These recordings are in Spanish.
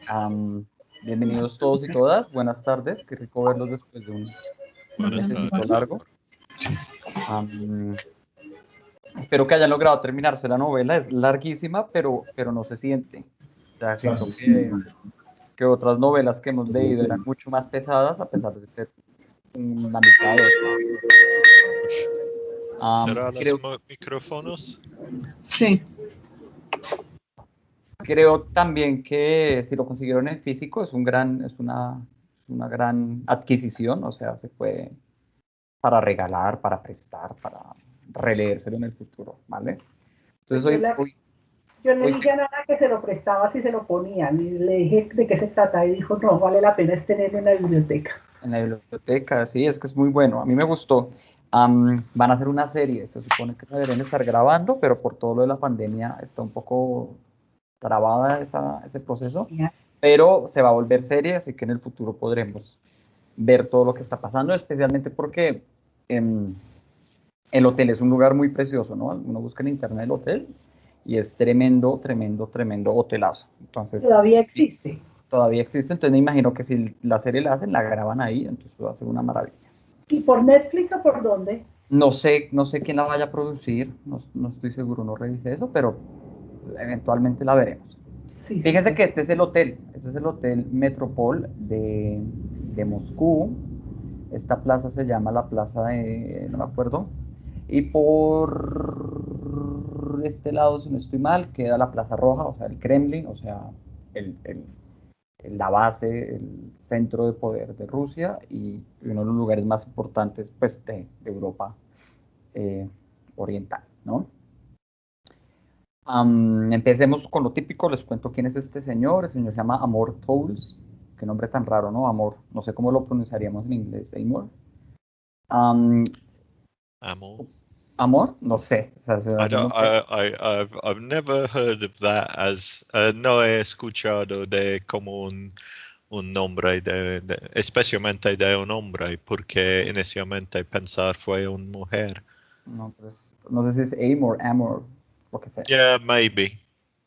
Am, Bienvenidos todos y todas, buenas tardes, qué rico verlos después de un Buenas mesecito tardes. largo. Espero que hayan logrado terminarse la novela, es larguísima, pero no se siente. O sea, siento que otras novelas que hemos leído eran mucho más pesadas, a pesar de ser una mitad de otra. ¿Será los Creo, micrófonos? Sí. creo también que si lo consiguieron en físico es una gran adquisición, o sea, se puede para regalar, para prestar, para releérselo en el futuro, ¿vale? Entonces Yo le dije a Nana que se lo prestaba si se lo ponían y le dije de qué se trata y dijo, no, vale la pena es tenerlo en la biblioteca. En la biblioteca, sí, es que es muy bueno, a mí me gustó. Van a hacer una serie, se supone que la deberían estar grabando, pero por todo lo de la pandemia está un poco trabada ese proceso, pero se va a volver serie, así que en el futuro podremos ver todo lo que está pasando, especialmente porque el hotel es un lugar muy precioso, ¿no? Uno busca en internet el hotel y es tremendo, tremendo, tremendo hotelazo. Entonces, todavía existe. Todavía existe, entonces me imagino que si la serie la hacen, la graban ahí, entonces va a ser una maravilla. ¿Y por Netflix o por dónde? No sé quién la vaya a producir, no estoy seguro, no revisé eso, pero eventualmente la veremos. Sí, Fíjense sí. que este es el hotel Metropol de Moscú. Esta plaza se llama la plaza de, no me acuerdo, y por este lado, si no estoy mal, queda la Plaza Roja, o sea, el Kremlin, o sea, la base, el centro de poder de Rusia y uno de los lugares más importantes pues, de Europa oriental, ¿no? Empecemos con lo típico, les cuento quién es este señor. El señor se llama Amor Towles, qué nombre tan raro, ¿no? Amor, no sé cómo lo pronunciaríamos en inglés, Amor. Amor. Amor, no sé. O sea, I've never heard of that as no he escuchado de como un nombre especialmente de un hombre, porque inicialmente pensar fue una mujer. No, pues, no sé si es Amor, lo que sea. Yeah, maybe,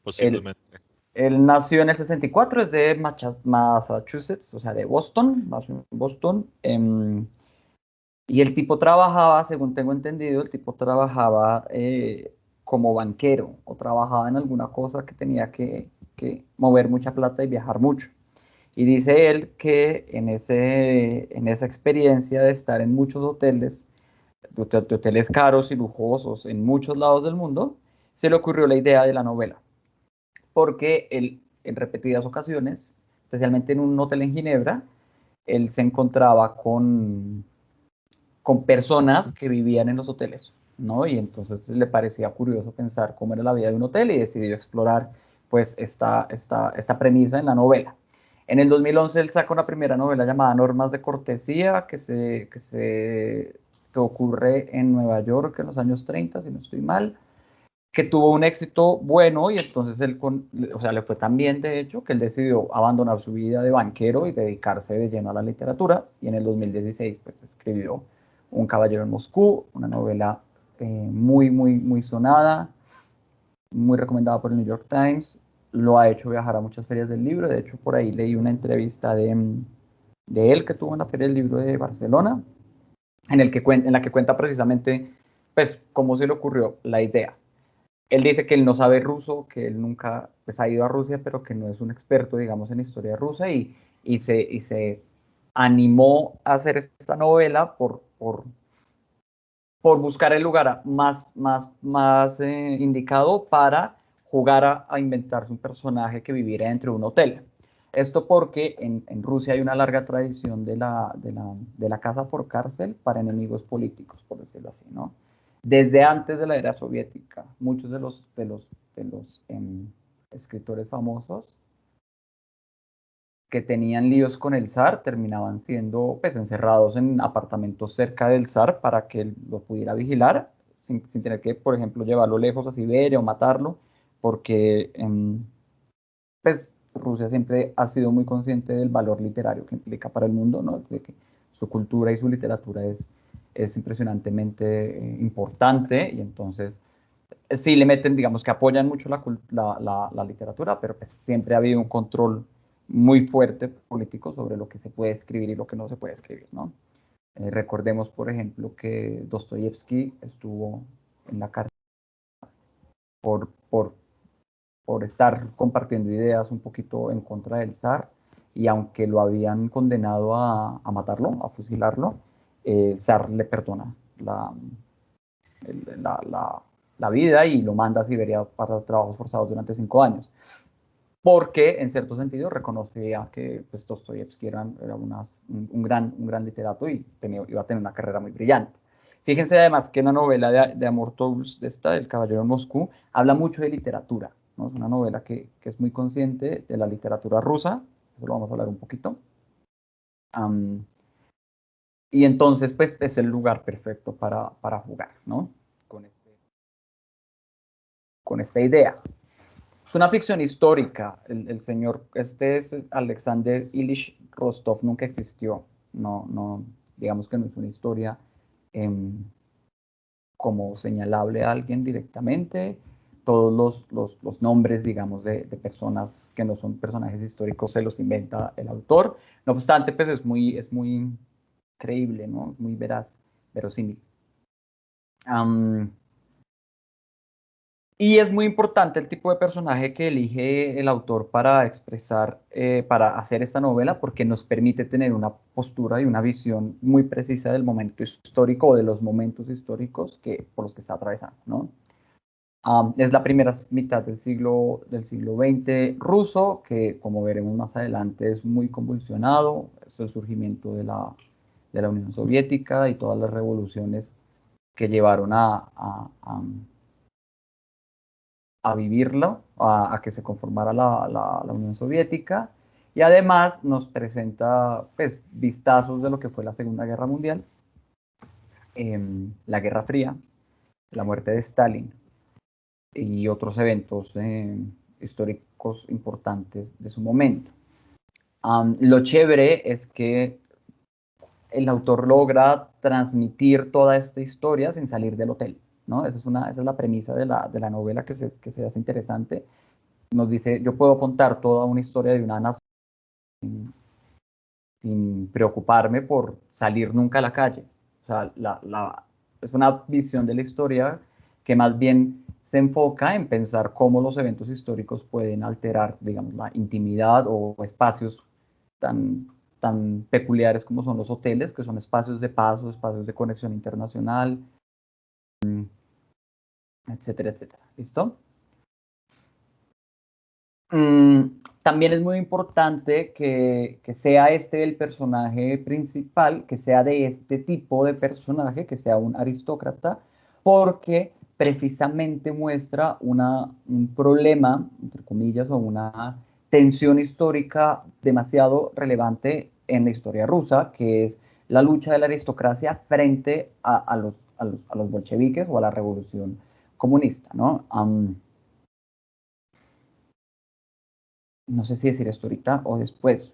posiblemente. Él nació en el 64, es de Massachusetts, o sea, de Boston, nació en Boston. Y el tipo trabajaba, según tengo entendido, el tipo trabajaba como banquero o trabajaba en alguna cosa que tenía que mover mucha plata y viajar mucho. Y dice él que en esa experiencia de estar en muchos hoteles, de hoteles caros y lujosos en muchos lados del mundo, se le ocurrió la idea de la novela. Porque él, en repetidas ocasiones, especialmente en un hotel en Ginebra, él se encontraba con personas que vivían en los hoteles, ¿no? Y entonces le parecía curioso pensar cómo era la vida de un hotel y decidió explorar pues esta premisa en la novela. En el 2011 él saca una primera novela llamada Normas de Cortesía, que ocurre en Nueva York en los años 30, si no estoy mal, que tuvo un éxito bueno y entonces él, o sea, le fue tan bien de hecho que él decidió abandonar su vida de banquero y dedicarse de lleno a la literatura y en el 2016 pues escribió Un caballero en Moscú, una novela muy, muy, muy sonada, muy recomendada por el New York Times, lo ha hecho viajar a muchas ferias del libro, de hecho por ahí leí una entrevista de él que tuvo en la Feria del Libro de Barcelona, en la que cuenta precisamente pues cómo se le ocurrió la idea. Él dice que él no sabe ruso, que él nunca pues, ha ido a Rusia, pero que no es un experto, digamos, en historia rusa y se animó a hacer esta novela por buscar el lugar más indicado para jugar a inventarse un personaje que viviera dentro de un hotel. Esto porque en Rusia hay una larga tradición de la casa por cárcel para enemigos políticos, por decirlo así, ¿no? Desde antes de la era soviética, muchos de los escritores famosos que tenían líos con el zar terminaban siendo pues, encerrados en apartamentos cerca del zar para que él lo pudiera vigilar, sin tener que, por ejemplo, llevarlo lejos a Siberia o matarlo, porque pues, Rusia siempre ha sido muy consciente del valor literario que implica para el mundo, ¿no? De que su cultura y su literatura es impresionantemente importante y entonces sí le meten, digamos que apoyan mucho la literatura, pero pues siempre ha habido un control muy fuerte político sobre lo que se puede escribir y lo que no se puede escribir, ¿no? Recordemos, por ejemplo, que Dostoyevsky estuvo en la cárcel por, por, por estar compartiendo ideas un poquito en contra del zar, y aunque lo habían condenado a matarlo, a fusilarlo, el zar le perdona la, la, la, la vida y lo manda a Siberia para trabajos forzados durante 5 años. Porque, en cierto sentido, reconocía que pues, Dostoyevsky era un gran literato y iba a tener una carrera muy brillante. Fíjense además que en la novela de Amor Towles, de esta, El Caballero de Moscú, habla mucho de literatura, ¿no? Es una novela que es muy consciente de la literatura rusa, eso lo vamos a hablar un poquito. Y entonces, pues, es el lugar perfecto para jugar, ¿no? Con esta idea. Es una ficción histórica. El señor, este es Alexander Ilich Rostov, nunca existió. Digamos que no es una historia como señalable a alguien directamente. Todos los nombres, digamos, de personas que no son personajes históricos se los inventa el autor. No obstante, pues es muy creíble, ¿no? Es muy veraz, verosímil. Y es muy importante el tipo de personaje que elige el autor para expresar, para hacer esta novela, porque nos permite tener una postura y una visión muy precisa del momento histórico o de los momentos históricos por los que está atravesando, ¿no? Es la primera mitad del siglo XX ruso, que como veremos más adelante es muy convulsionado. Es el surgimiento de la Unión Soviética y todas las revoluciones que llevaron a vivirlo, a que se conformara la Unión Soviética, y además nos presenta pues, vistazos de lo que fue la Segunda Guerra Mundial, la Guerra Fría, la muerte de Stalin y otros eventos históricos importantes de su momento. Lo chévere es que el autor logra transmitir toda esta historia sin salir del hotel, ¿no? Esa es la premisa de la novela que se hace interesante. Nos dice, yo puedo contar toda una historia de una nación sin preocuparme por salir nunca a la calle. O sea, es una visión de la historia que más bien se enfoca en pensar cómo los eventos históricos pueden alterar, digamos, la intimidad o espacios tan peculiares como son los hoteles, que son espacios de paso, espacios de conexión internacional, etcétera, etcétera. ¿Listo? También es muy importante que sea este el personaje principal, que sea de este tipo de personaje, que sea un aristócrata, porque precisamente muestra un problema, entre comillas, o una tensión histórica demasiado relevante en la historia rusa, que es la lucha de la aristocracia frente a los bolcheviques o a la revolución comunista, ¿no? No sé si decir esto ahorita o después,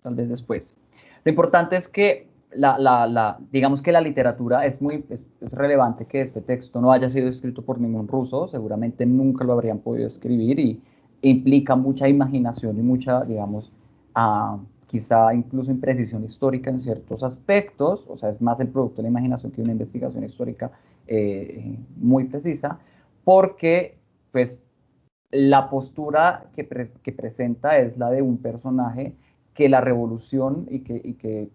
tal vez después. Lo importante es que digamos que la literatura es relevante que este texto no haya sido escrito por ningún ruso, seguramente nunca lo habrían podido escribir y implica mucha imaginación y mucha, digamos, quizá incluso imprecisión histórica en ciertos aspectos, o sea, es más el producto de la imaginación que una investigación histórica muy precisa, porque pues la postura que presenta es la de un personaje que la revolución y que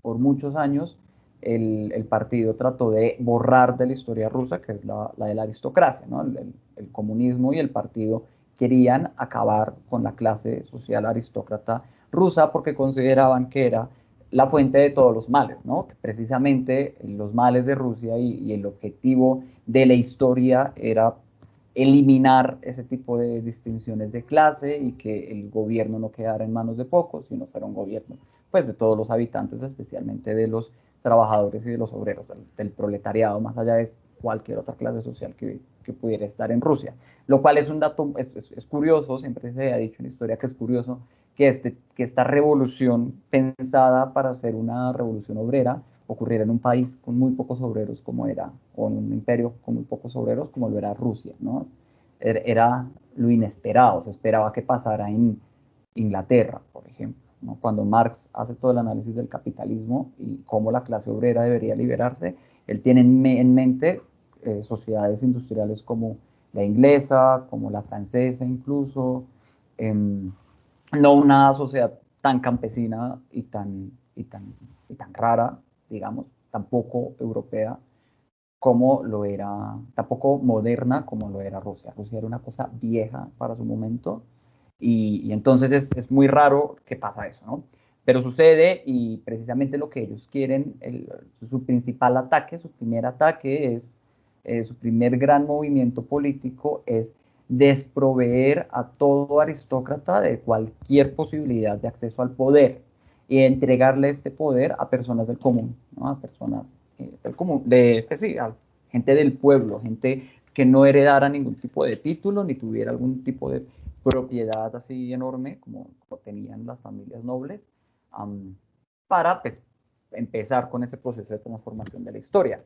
por muchos años el partido trató de borrar de la historia rusa, que es la de la aristocracia, ¿no? El comunismo y el partido querían acabar con la clase social aristócrata rusa porque consideraban que era la fuente de todos los males, ¿no? Que precisamente los males de Rusia y el objetivo de la historia era eliminar ese tipo de distinciones de clase y que el gobierno no quedara en manos de pocos, sino fuera un gobierno pues de todos los habitantes, especialmente de los trabajadores y de los obreros, del proletariado, más allá de cualquier otra clase social que pudiera estar en Rusia. Lo cual es un dato, es curioso, siempre se ha dicho en historia que es curioso que esta revolución pensada para ser una revolución obrera ocurriera en un país con muy pocos obreros como era, o en un imperio con muy pocos obreros como lo era Rusia, ¿no? Era lo inesperado, se esperaba que pasara en Inglaterra, por ejemplo, ¿no? Cuando Marx hace todo el análisis del capitalismo y cómo la clase obrera debería liberarse, él tiene en mente sociedades industriales como la inglesa, como la francesa incluso, no una sociedad tan campesina y tan rara, digamos, tampoco europea como lo era, tampoco moderna como lo era Rusia. Rusia era una cosa vieja para su momento y entonces es muy raro que pasa eso, ¿no? Pero sucede y precisamente lo que ellos quieren, su principal ataque, su primer ataque es, su primer gran movimiento político es desproveer a todo aristócrata de cualquier posibilidad de acceso al poder y entregarle este poder a personas del común, ¿no? A personas del común, pues sí, a gente del pueblo, gente que no heredara ningún tipo de título ni tuviera algún tipo de propiedad así enorme como tenían las familias nobles, para pues, empezar con ese proceso de transformación de la historia.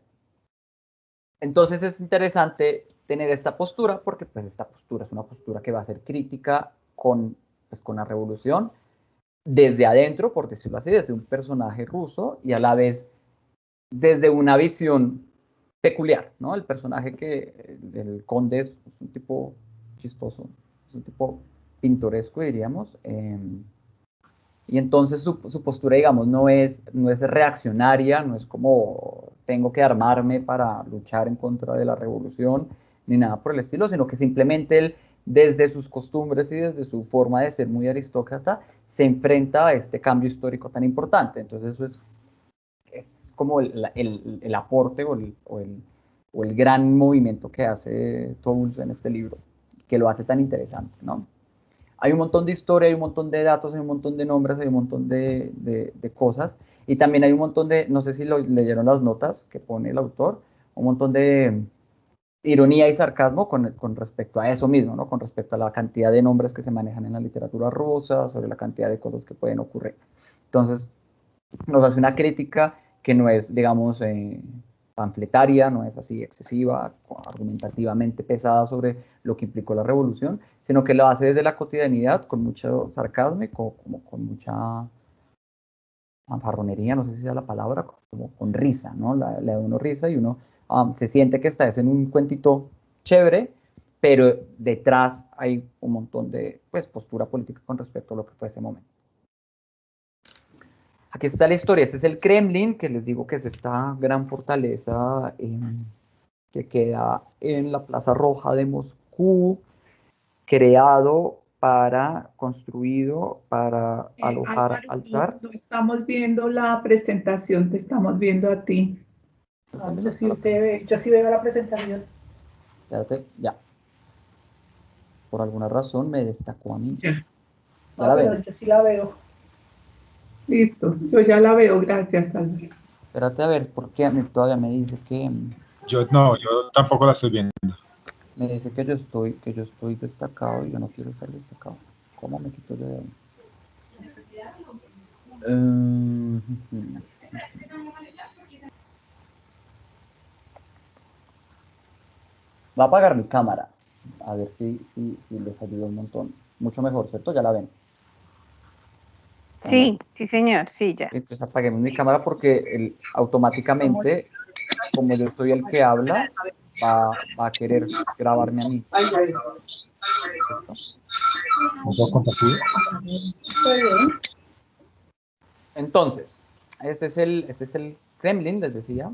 Entonces es interesante tener esta postura porque pues esta postura es una postura que va a ser crítica pues, con la revolución desde adentro, por decirlo así, desde un personaje ruso y a la vez desde una visión peculiar, ¿no? El personaje el conde es un tipo chistoso, es un tipo pintoresco, diríamos, y entonces su postura, digamos, no es reaccionaria, no es como tengo que armarme para luchar en contra de la revolución, ni nada por el estilo, sino que simplemente él, desde sus costumbres y desde su forma de ser muy aristócrata, se enfrenta a este cambio histórico tan importante. Entonces eso es como el aporte o el gran movimiento que hace Toulouse en este libro, que lo hace tan interesante, ¿no? Hay un montón de historia, hay un montón de datos, hay un montón de nombres, hay un montón de cosas. Y también hay un montón no sé si leyeron las notas que pone el autor, un montón de ironía y sarcasmo con respecto a eso mismo, ¿no? Con respecto a la cantidad de nombres que se manejan en la literatura rusa, sobre la cantidad de cosas que pueden ocurrir. Entonces, nos hace una crítica que no es, digamos, panfletaria, no es así excesiva, argumentativamente pesada sobre lo que implicó la revolución, sino que lo hace desde la cotidianidad, con mucho sarcasmo y con mucha fanfarronería, no sé si sea la palabra, como con risa, ¿no? Le da uno risa y uno se siente que está en un cuentito chévere, pero detrás hay un montón de pues, postura política con respecto a lo que fue ese momento. Aquí está la historia, este es el Kremlin, que les digo que es esta gran fortaleza que queda en la Plaza Roja de Moscú, construido para alojar Álvaro, al zar. no estamos viendo la presentación, te estamos viendo a ti. Yo sí veo la presentación. Espérate, ya. Por alguna razón me destacó a mí. Ya. ¿Ya la pero ven? yo sí la veo. Listo, yo ya la veo, gracias, Álvaro. Espérate a ver, porque a mí todavía me dice que Yo tampoco la estoy viendo. me dice que yo estoy destacado y yo no quiero estar destacado. ¿Cómo me quito yo de ahí? Va a apagar mi cámara. A ver si les ayuda un montón. Mucho mejor, ¿cierto? Ya la ven. Sí, sí, señor, sí, ya. Entonces apaguemos mi cámara porque automáticamente, como yo soy el que habla, va a querer grabarme a mí. ¿Listo? ¿No puedo compartir? Está bien. Entonces, este es el Kremlin, les decía,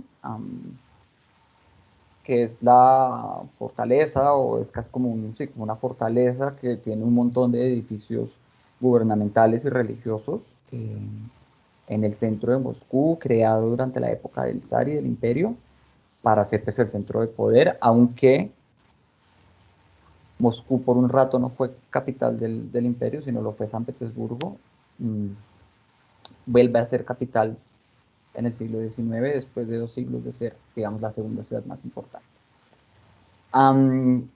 que es la fortaleza, o es casi como, como una fortaleza que tiene un montón de edificios gubernamentales y religiosos en el centro de Moscú, creado durante la época del zar y del imperio, para ser pues, el centro de poder, aunque Moscú por un rato no fue capital del imperio, sino lo fue San Petersburgo. Vuelve a ser capital en el siglo XIX, después de 2 siglos de ser, digamos, la segunda ciudad más importante.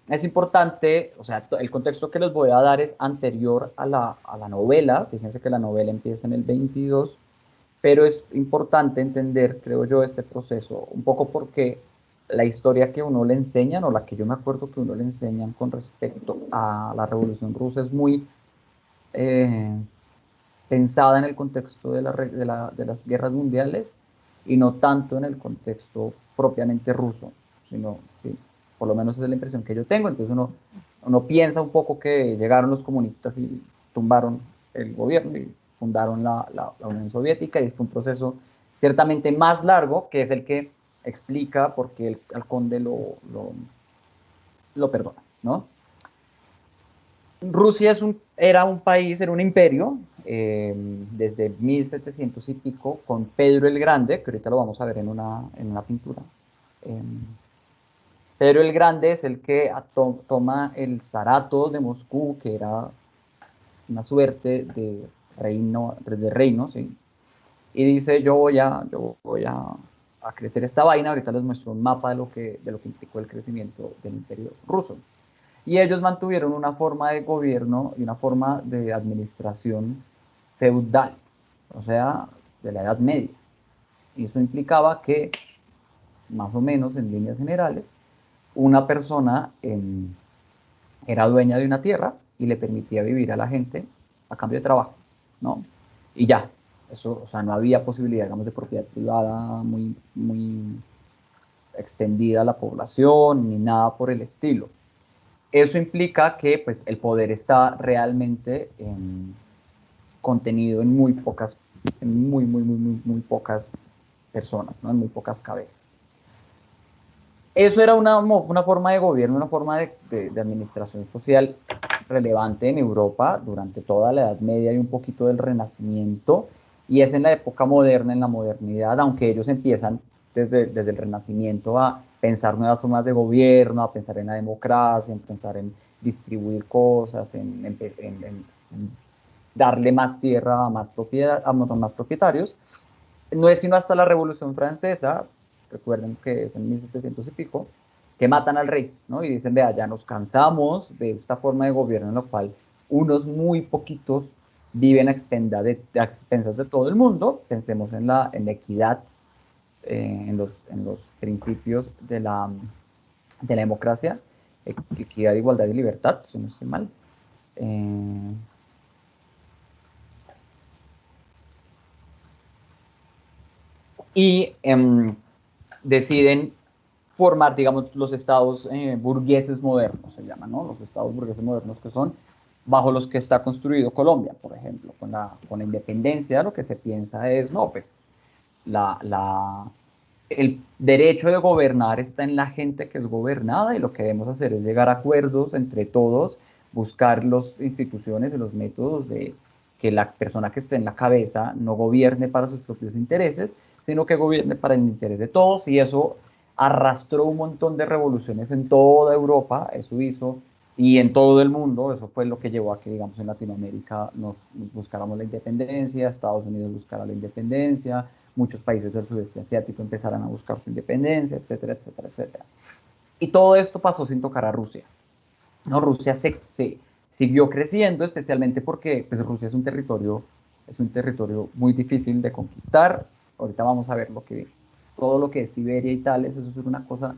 Es importante, o sea, el contexto que les voy a dar es anterior a la novela. Fíjense que la novela empieza en el 22 Pero es importante entender, creo yo, este proceso, un poco porque la historia que uno le enseñan, o la que yo me acuerdo que uno le enseñan con respecto a la Revolución Rusa, es muy pensada en el contexto de las guerras mundiales y no tanto en el contexto propiamente ruso, sino, sí, por lo menos esa es la impresión que yo tengo. Entonces uno piensa un poco que llegaron los comunistas y tumbaron el gobierno y fundaron la Unión Soviética, y fue un proceso ciertamente más largo, que es el que explica por qué el conde lo perdona, ¿no? Rusia era un país, era un imperio, desde 1700 y pico, con Pedro el Grande, que ahorita lo vamos a ver en una pintura. Pedro el Grande es el que toma el Saratov de Moscú, que era una suerte de reino, ¿sí? Y dice, yo voy a crecer esta vaina. Ahorita les muestro un mapa de lo que implicó el crecimiento del imperio ruso. Y ellos mantuvieron una forma de gobierno y una forma de administración feudal, o sea, de la Edad Media. Y eso implicaba que, más o menos en líneas generales, una persona era dueña de una tierra y le permitía vivir a la gente a cambio de trabajo, ¿no? Y ya, eso, o sea, no había posibilidad, digamos, de propiedad privada muy, muy extendida a la población, ni nada por el estilo. Eso implica que, pues, el poder está realmente contenido en muy pocas personas, ¿no? En muy pocas cabezas. Eso era una forma de gobierno, una forma de administración social relevante en Europa durante toda la Edad Media y un poquito del Renacimiento, y es en la época moderna, en la modernidad, aunque ellos empiezan desde el Renacimiento a pensar nuevas formas de gobierno, a pensar en la democracia, en pensar en distribuir cosas, en darle más tierra a más propietarios. No es sino hasta la Revolución Francesa, recuerden que es en 1700 y pico, que matan al rey, ¿no? Y dicen, vea, ya nos cansamos de esta forma de gobierno en la cual unos muy poquitos viven a expensas de todo el mundo. Pensemos en la equidad, en los principios de la democracia, equidad, igualdad y libertad, si no estoy mal. Y deciden formar, digamos, los estados burgueses modernos, se llaman, ¿no? Los estados burgueses modernos, que son bajo los que está construido Colombia, por ejemplo. Con la independencia, lo que se piensa es, no, pues, el derecho de gobernar está en la gente que es gobernada, y lo que debemos hacer es llegar a acuerdos entre todos, buscar las instituciones y los métodos de que la persona que esté en la cabeza no gobierne para sus propios intereses, sino que gobierne para el interés de todos. Y eso arrastró un montón de revoluciones en toda Europa, eso hizo, y en todo el mundo. Eso fue lo que llevó a que, digamos, en Latinoamérica nos buscáramos la independencia, Estados Unidos buscara la independencia, muchos países del sudeste asiático empezaron a buscar su independencia, etcétera, etcétera, etcétera. Y todo esto pasó sin tocar a Rusia, ¿no? Rusia se siguió creciendo, especialmente porque, pues, Rusia es un territorio muy difícil de conquistar. Ahorita vamos a ver todo lo que es Siberia y tales, eso es una cosa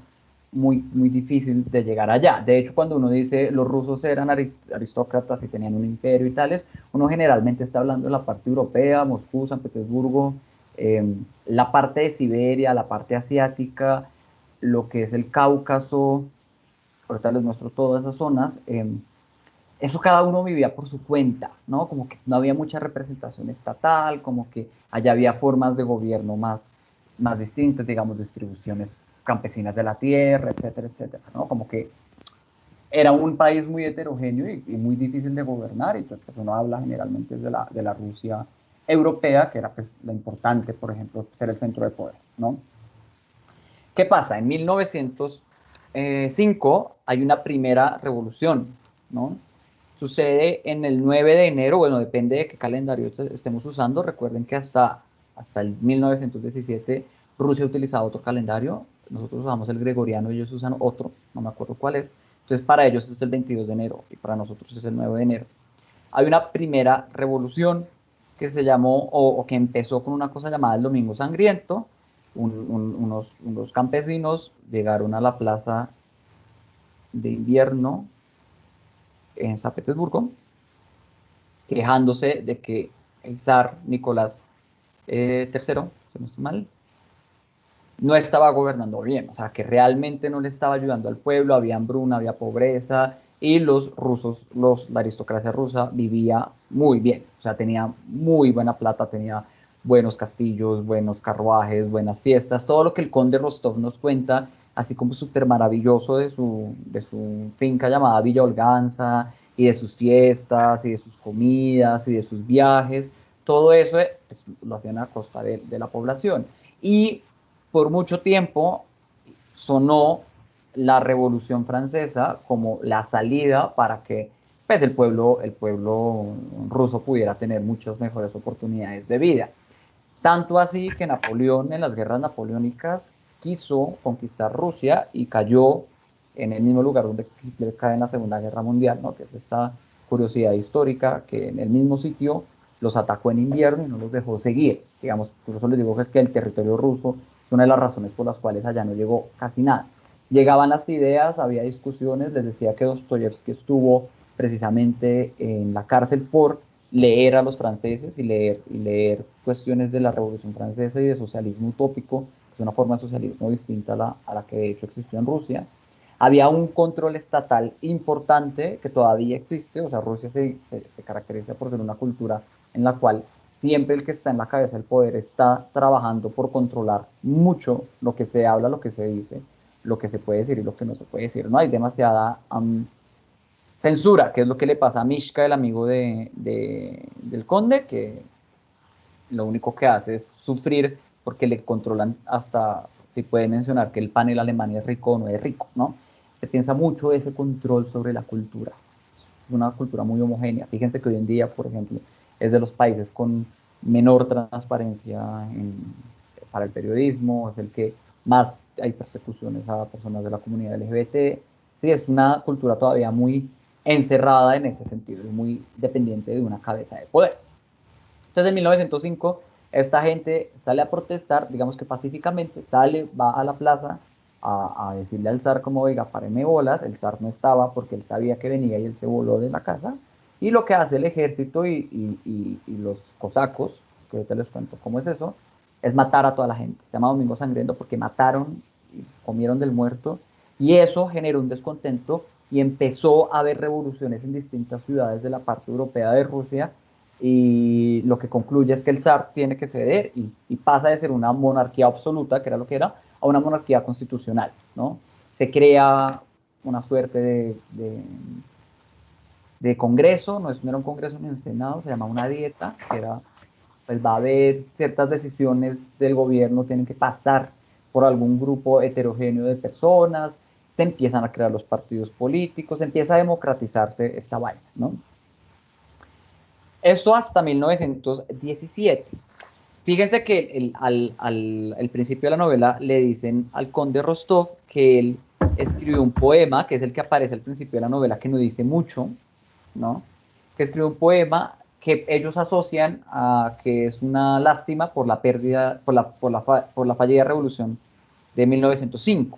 muy, muy difícil de llegar allá. De hecho, cuando uno dice los rusos eran aristócratas y tenían un imperio y tales, uno generalmente está hablando de la parte europea, Moscú, San Petersburgo, la parte de Siberia, la parte asiática, lo que es el Cáucaso. Ahorita les muestro todas esas zonas. Eso cada uno vivía por su cuenta, ¿no? Como que no había mucha representación estatal, como que allá había formas de gobierno más distintas, digamos, distribuciones campesinas de la tierra, etcétera, etcétera, ¿no? Como que era un país muy heterogéneo y muy difícil de gobernar, y entonces, pues, uno habla generalmente de la Rusia europea, que era, pues, la importante, por ejemplo, ser el centro de poder, ¿no? ¿Qué pasa? En 1905 hay una primera revolución, ¿no? Sucede en el 9 de enero, bueno, depende de qué calendario estemos usando. Recuerden que hasta el 1917 Rusia utilizaba otro calendario. Nosotros usamos el gregoriano, ellos usan otro, no me acuerdo cuál es. Entonces, para ellos es el 22 de enero y para nosotros es el 9 de enero. Hay una primera revolución que se llamó, o que empezó con una cosa llamada el Domingo Sangriento. Unos campesinos llegaron a la plaza de invierno en San Petersburgo, quejándose de que el zar Nicolás III, si no estoy mal, no estaba gobernando bien, o sea, que realmente no le estaba ayudando al pueblo, había hambruna, había pobreza, y los rusos, la aristocracia rusa vivía muy bien, o sea, tenía muy buena plata, tenía buenos castillos, buenos carruajes, buenas fiestas, todo lo que el conde Rostov nos cuenta, así como súper maravilloso de su finca llamada Villa Olganza, y de sus fiestas, y de sus comidas, y de sus viajes, todo eso pues, lo hacían a costa de la población. Y por mucho tiempo sonó la Revolución Francesa como la salida para que pues, el pueblo ruso pudiera tener muchas mejores oportunidades de vida. Tanto así que Napoleón en las guerras napoleónicas quiso conquistar Rusia y cayó en el mismo lugar donde Hitler cae en la Segunda Guerra Mundial, ¿no? Que es esta curiosidad histórica, que en el mismo sitio los atacó en invierno y no los dejó seguir. Digamos, por eso les digo que el territorio ruso es una de las razones por las cuales allá no llegó casi nada. Llegaban las ideas, había discusiones, les decía que Dostoyevsky estuvo precisamente en la cárcel por leer a los franceses y leer cuestiones de la Revolución Francesa y de socialismo utópico, que es una forma de socialismo distinta a la que de hecho existió en Rusia. Había un control estatal importante que todavía existe, o sea, Rusia se caracteriza por ser una cultura en la cual siempre el que está en la cabeza del poder está trabajando por controlar mucho lo que se habla, lo que se dice, lo que se puede decir y lo que no se puede decir. No hay demasiada censura, que es lo que le pasa a Mishka, el amigo del conde, que lo único que hace es sufrir porque le controlan hasta, si puede mencionar que el panel alemán es rico o no es rico, ¿no? Se piensa mucho ese control sobre la cultura. Es una cultura muy homogénea. Fíjense que hoy en día, por ejemplo, es de los países con menor transparencia para el periodismo, es el que más hay persecuciones a personas de la comunidad LGBT. Sí, es una cultura todavía muy encerrada en ese sentido, es muy dependiente de una cabeza de poder. Entonces en 1905 esta gente sale a protestar, digamos que pacíficamente, va a la plaza a decirle al zar como, oiga, páreme bolas. El zar no estaba porque él sabía que venía y él se voló de la casa. Y lo que hace el ejército y los cosacos, que ahorita les cuento cómo es eso, es matar a toda la gente. Se llama Domingo Sangriento porque mataron y comieron del muerto, y eso generó un descontento y empezó a haber revoluciones en distintas ciudades de la parte europea de Rusia, y lo que concluye es que el zar tiene que ceder y pasa de ser una monarquía absoluta, que era lo que era, a una monarquía constitucional, ¿no? Se crea una suerte de congreso, no era un congreso ni un senado, se llama una dieta, que era, pues va a haber ciertas decisiones del gobierno, tienen que pasar por algún grupo heterogéneo de personas, se empiezan a crear los partidos políticos, se empieza a democratizarse esta vaina, ¿no? Esto hasta 1917. Fíjense que al principio de la novela le dicen al conde Rostov que él escribió un poema, que es el que aparece al principio de la novela, que no dice mucho, ¿no? Que escribió un poema que ellos asocian a que es una lástima por la pérdida, por la fallida revolución de 1905.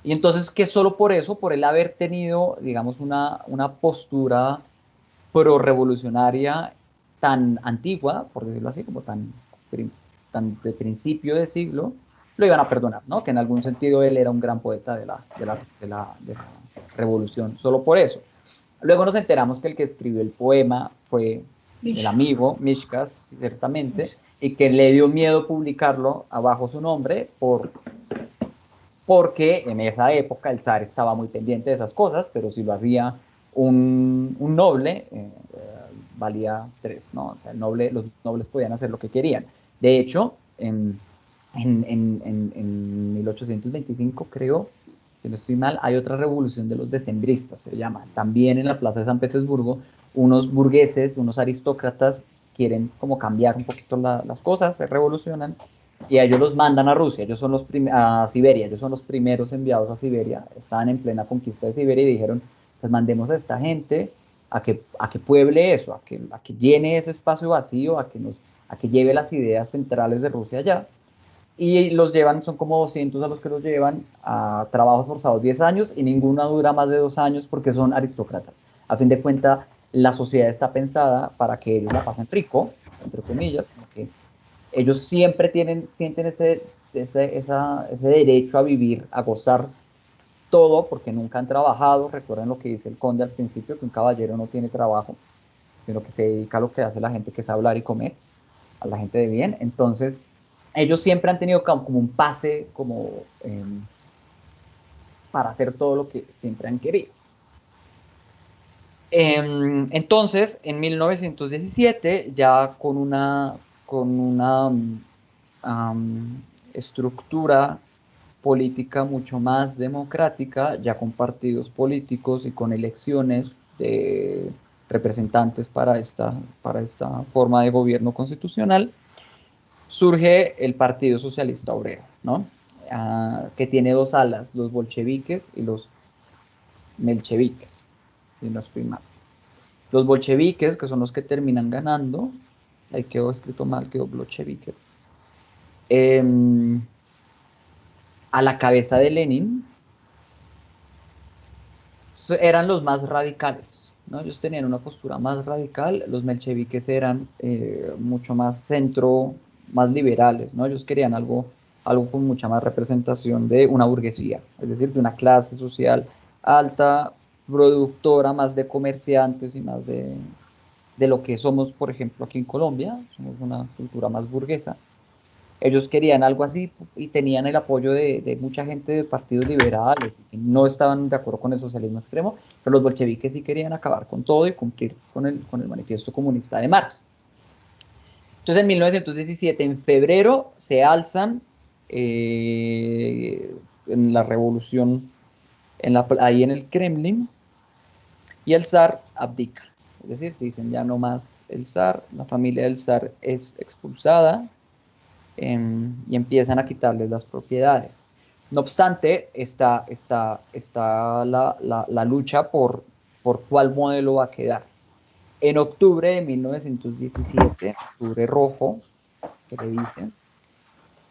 Y entonces que solo por eso, por él haber tenido, digamos, una postura pro-revolucionaria tan antigua, por decirlo así, como tan de principio de siglo, lo iban a perdonar, ¿no? Que en algún sentido él era un gran poeta de la revolución, solo por eso. Luego nos enteramos que el que escribió el poema fue el amigo Mishkas, ciertamente, y que le dio miedo publicarlo abajo su nombre porque en esa época el zar estaba muy pendiente de esas cosas, pero si lo hacía un noble, valía 3, ¿no? O sea, los nobles podían hacer lo que querían. De hecho, en 1825, creo, si no estoy mal, hay otra revolución de los decembristas, se llama. También en la plaza de San Petersburgo, unos burgueses, unos aristócratas, quieren como cambiar un poquito las cosas, se revolucionan, y a ellos los mandan a Rusia, ellos son a Siberia, ellos son los primeros enviados a Siberia, estaban en plena conquista de Siberia y dijeron, pues mandemos a esta gente a que pueble eso, a que llene ese espacio vacío, a que lleve las ideas centrales de Rusia allá. Y los llevan, son como 200 a los que los llevan a trabajos forzados 10 años y ninguna dura más de 2 años porque son aristócratas. A fin de cuentas, la sociedad está pensada para que ellos la pasen rico, entre comillas, como que ellos siempre sienten ese derecho a vivir, a gozar todo porque nunca han trabajado. Recuerden lo que dice el conde al principio, que un caballero no tiene trabajo, sino que se dedica a lo que hace la gente, que es hablar y comer, a la gente de bien. Entonces, ellos siempre han tenido como un pase para hacer todo lo que siempre han querido. Entonces, en 1917, ya con una estructura política mucho más democrática, ya con partidos políticos y con elecciones de representantes para esta forma de gobierno constitucional, surge el Partido Socialista Obrero, ¿no? Que tiene dos alas, los bolcheviques y los mencheviques, si no estoy mal. Los bolcheviques, que son los que terminan ganando, ahí quedó escrito mal, quedó bolcheviques, a la cabeza de Lenin, eran los más radicales, ¿no? Ellos tenían una postura más radical, los mencheviques eran mucho más centro, más liberales, ¿no? Ellos querían algo con mucha más representación de una burguesía, es decir, de una clase social alta, productora, más de comerciantes y más de lo que somos, por ejemplo, aquí en Colombia, somos una cultura más burguesa. Ellos querían algo así y tenían el apoyo de mucha gente de partidos liberales que no estaban de acuerdo con el socialismo extremo, pero los bolcheviques sí querían acabar con todo y cumplir con el manifiesto comunista de Marx. Entonces, en 1917, en febrero, se alzan en la revolución ahí en el Kremlin y el zar abdica. Es decir, dicen ya no más el zar, la familia del zar es expulsada y empiezan a quitarles las propiedades. No obstante, está la lucha por cuál modelo va a quedar. En octubre de 1917, octubre rojo, que le dicen,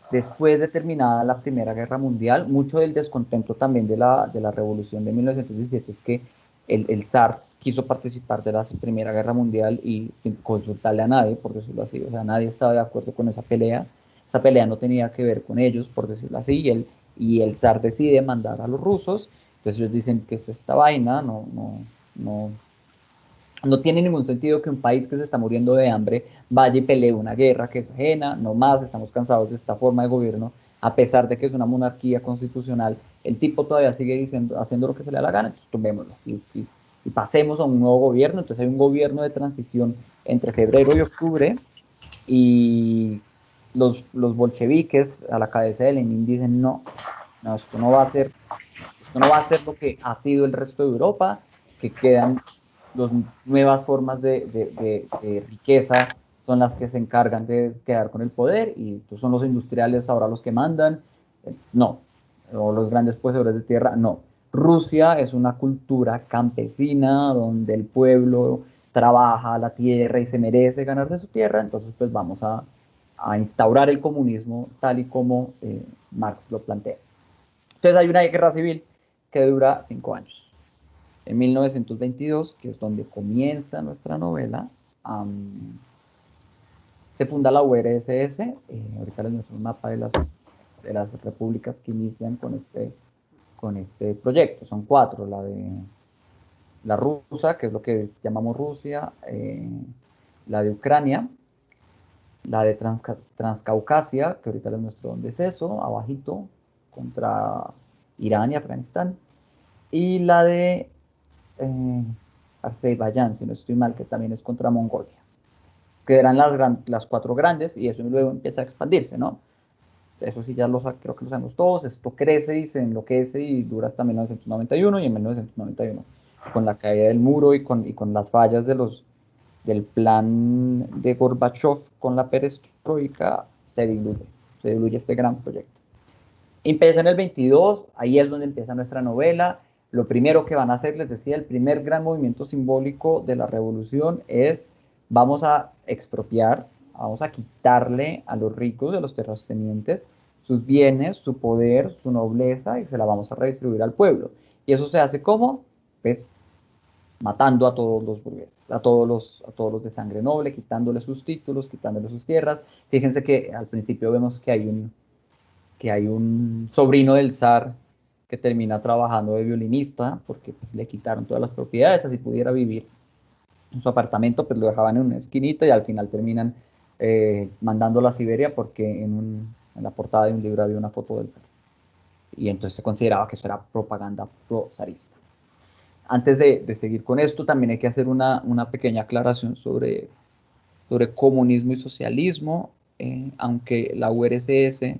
después de terminada la Primera Guerra Mundial, mucho del descontento también de la revolución de 1917 es que el zar quiso participar de la Primera Guerra Mundial y sin consultarle a nadie, por decirlo así, o sea, nadie estaba de acuerdo con esa pelea no tenía que ver con ellos, por decirlo así, y el zar decide mandar a los rusos, entonces ellos dicen que es esta vaina, no tiene ningún sentido que un país que se está muriendo de hambre vaya y pelee una guerra que es ajena, no más, estamos cansados de esta forma de gobierno, a pesar de que es una monarquía constitucional, el tipo todavía sigue haciendo lo que se le da la gana, entonces tomémoslo y pasemos a un nuevo gobierno. Entonces hay un gobierno de transición entre febrero y octubre y los bolcheviques a la cabeza de Lenin dicen no, esto no va a ser lo que ha sido el resto de Europa, que quedan las nuevas formas de riqueza son las que se encargan de quedar con el poder y pues, son los industriales ahora los que mandan. No, o los grandes poseedores de tierra, no. Rusia es una cultura campesina donde el pueblo trabaja la tierra y se merece ganar de su tierra, entonces pues vamos a instaurar el comunismo tal y como Marx lo plantea. Entonces hay una guerra civil que dura 5 años. En 1922, que es donde comienza nuestra novela, se funda la URSS. Ahorita les muestro un mapa de las repúblicas que inician con este proyecto. Son 4, la rusa, que es lo que llamamos Rusia, la de Ucrania, la de Transcaucasia, que ahorita les muestro dónde es eso, abajito, contra Irán y Afganistán, y la de Azerbaiyán, si no estoy mal, que también es contra Mongolia, que eran las 4 grandes, y eso luego empieza a expandirse, ¿no? Eso sí ya creo que lo sabemos todos, esto crece y se enloquece y dura hasta 1991, y en 1991, con la caída del muro y con las fallas del plan de Gorbachev con la perestroika, se diluye este gran proyecto. Empieza en el 22, ahí es donde empieza nuestra novela. lo primero que van a hacer, les decía, el primer gran movimiento simbólico de la revolución es vamos a expropiar, vamos a quitarle a los ricos, de los terratenientes, sus bienes, su poder, su nobleza, y se la vamos a redistribuir al pueblo. ¿Y eso se hace cómo? Pues matando a todos los burgueses, a todos los de sangre noble, quitándole sus títulos, quitándole sus tierras. Fíjense que al principio vemos que hay un sobrino del zar que termina trabajando de violinista porque pues, le quitaron todas las propiedades, así pudiera vivir en su apartamento, pues lo dejaban en una esquinita y al final terminan mandándolo a Siberia porque en la portada de un libro había una foto del zar. Y entonces se consideraba que eso era propaganda pro-zarista. Antes de seguir con esto, también hay que hacer una pequeña aclaración sobre comunismo y socialismo, aunque la URSS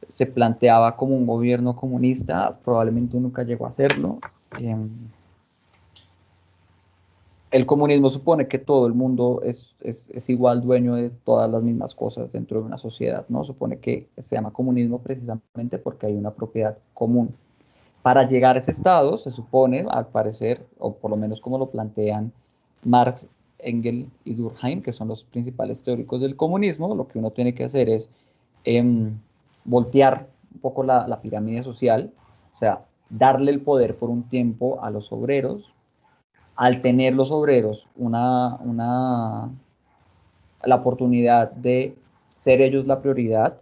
se planteaba como un gobierno comunista, probablemente nunca llegó a hacerlo. El comunismo supone que todo el mundo es igual dueño de todas las mismas cosas dentro de una sociedad, ¿no? Supone que se llama comunismo precisamente porque hay una propiedad común. Para llegar a ese estado, se supone, al parecer, o por lo menos como lo plantean Marx, Engels y Durkheim, que son los principales teóricos del comunismo, lo que uno tiene que hacer es voltear un poco la pirámide social, o sea, darle el poder por un tiempo a los obreros. Al tener los obreros la oportunidad de ser ellos la prioridad,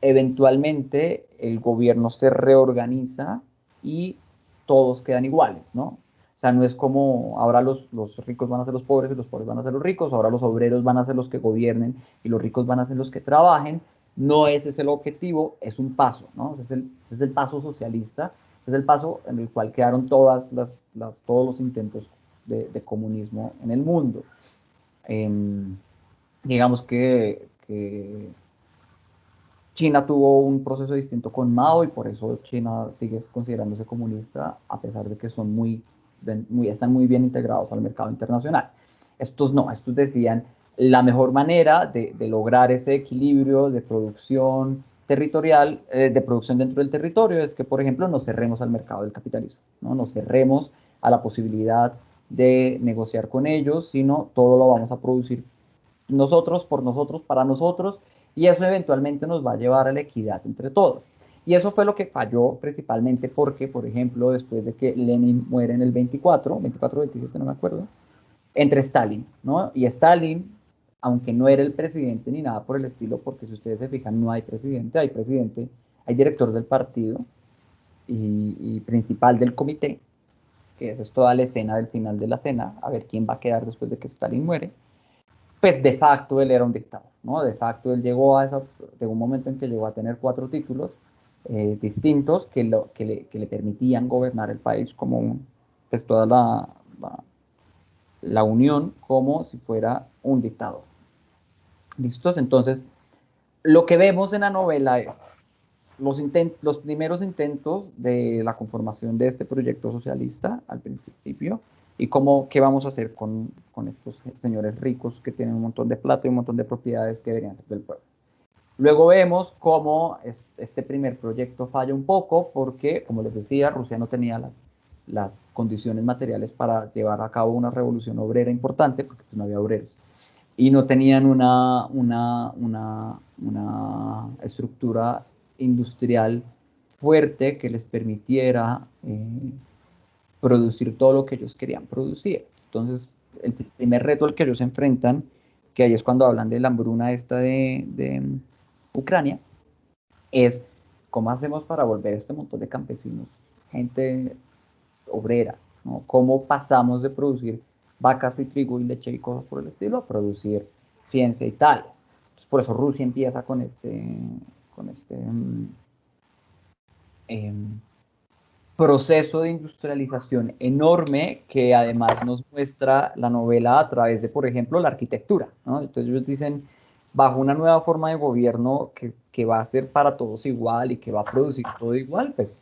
eventualmente el gobierno se reorganiza y todos quedan iguales, ¿no? O sea, no es como ahora los ricos van a ser los pobres y los pobres van a ser los ricos, ahora los obreros van a ser los que gobiernen y los ricos van a ser los que trabajen. No ese es el objetivo, es un paso, ¿no? Es el paso socialista, es el paso en el cual quedaron todos los intentos de comunismo en el mundo. Digamos que China tuvo un proceso distinto con Mao y por eso China sigue considerándose comunista a pesar de que están muy bien integrados al mercado internacional. Estos decían la mejor manera de lograr ese equilibrio de producción territorial, de producción dentro del territorio, es que, por ejemplo, nos cerremos al mercado del capitalismo, ¿no? Nos cerremos a la posibilidad de negociar con ellos, sino todo lo vamos a producir nosotros, por nosotros, para nosotros, y eso eventualmente nos va a llevar a la equidad entre todos. Y eso fue lo que falló principalmente porque, por ejemplo, después de que Lenin muere en el 24, 27, no me acuerdo, entre Stalin, ¿no? Y Stalin, aunque no era el presidente ni nada por el estilo, porque si ustedes se fijan, no hay presidente, hay director del partido y principal del comité, que esa es toda la escena del final de la cena, a ver quién va a quedar después de que Stalin muere. Pues de facto él era un dictador, ¿no? De facto él llegó de un momento en que llegó a tener 4 títulos distintos que le permitían gobernar el país como pues toda la unión como si fuera un dictador. ¿Listos? Entonces, lo que vemos en la novela es los primeros intentos de la conformación de este proyecto socialista al principio y qué vamos a hacer con estos señores ricos que tienen un montón de plata y un montón de propiedades que deberían ser del pueblo. Luego vemos cómo este primer proyecto falla un poco porque, como les decía, Rusia no tenía las condiciones materiales para llevar a cabo una revolución obrera importante porque pues, no había obreros y no tenían una estructura industrial fuerte que les permitiera producir todo lo que ellos querían producir. Entonces, el primer reto al que ellos se enfrentan, que ahí es cuando hablan de la hambruna esta de Ucrania, es cómo hacemos para volver este montón de campesinos, gente obrera, ¿no? Cómo pasamos de producir vacas y trigo y leche y cosas por el estilo a producir ciencia y tales. Entonces, por eso Rusia empieza con este proceso de industrialización enorme que además nos muestra la novela a través de, por ejemplo, la arquitectura, ¿no? Entonces ellos dicen, bajo una nueva forma de gobierno que va a ser para todos igual y que va a producir todo igual, pues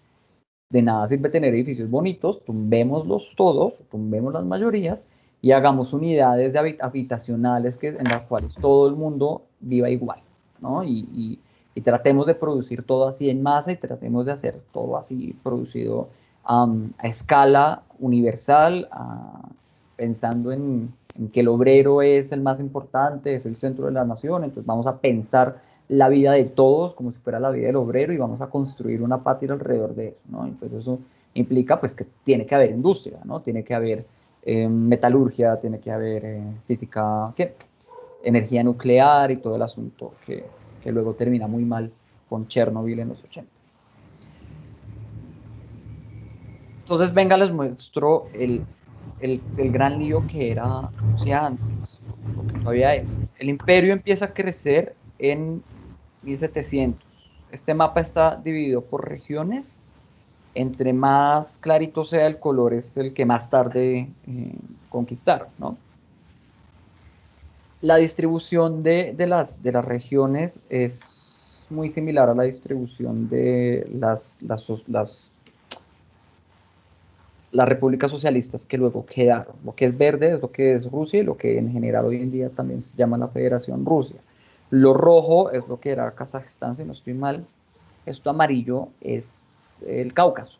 de nada sirve tener edificios bonitos, tumbémoslos todos, tumbemos las mayorías y hagamos unidades habitacionales en las cuales todo el mundo viva igual, ¿no? Y tratemos de producir todo así en masa y tratemos de hacer todo así producido a escala universal, pensando en que el obrero es el más importante, es el centro de la nación, entonces vamos a pensar la vida de todos como si fuera la vida del obrero y vamos a construir una patria alrededor de eso, ¿no? Entonces eso implica pues que tiene que haber industria, ¿no? Tiene que haber metalurgia, tiene que haber física, ¿qué? Energía nuclear y todo el asunto que luego termina muy mal con Chernobyl en los 80. Entonces, venga, les muestro el gran lío que era Rusia antes, lo que todavía es. El imperio empieza a crecer en 1700. Este mapa está dividido por regiones. Entre más clarito sea el color, es el que más tarde conquistaron, ¿no? La distribución de las regiones es muy similar a la distribución de las repúblicas socialistas que luego quedaron. Lo que es verde es lo que es Rusia y lo que en general hoy en día también se llama la Federación Rusia. Lo rojo es lo que era Kazajistán, si no estoy mal. Esto amarillo es el Cáucaso.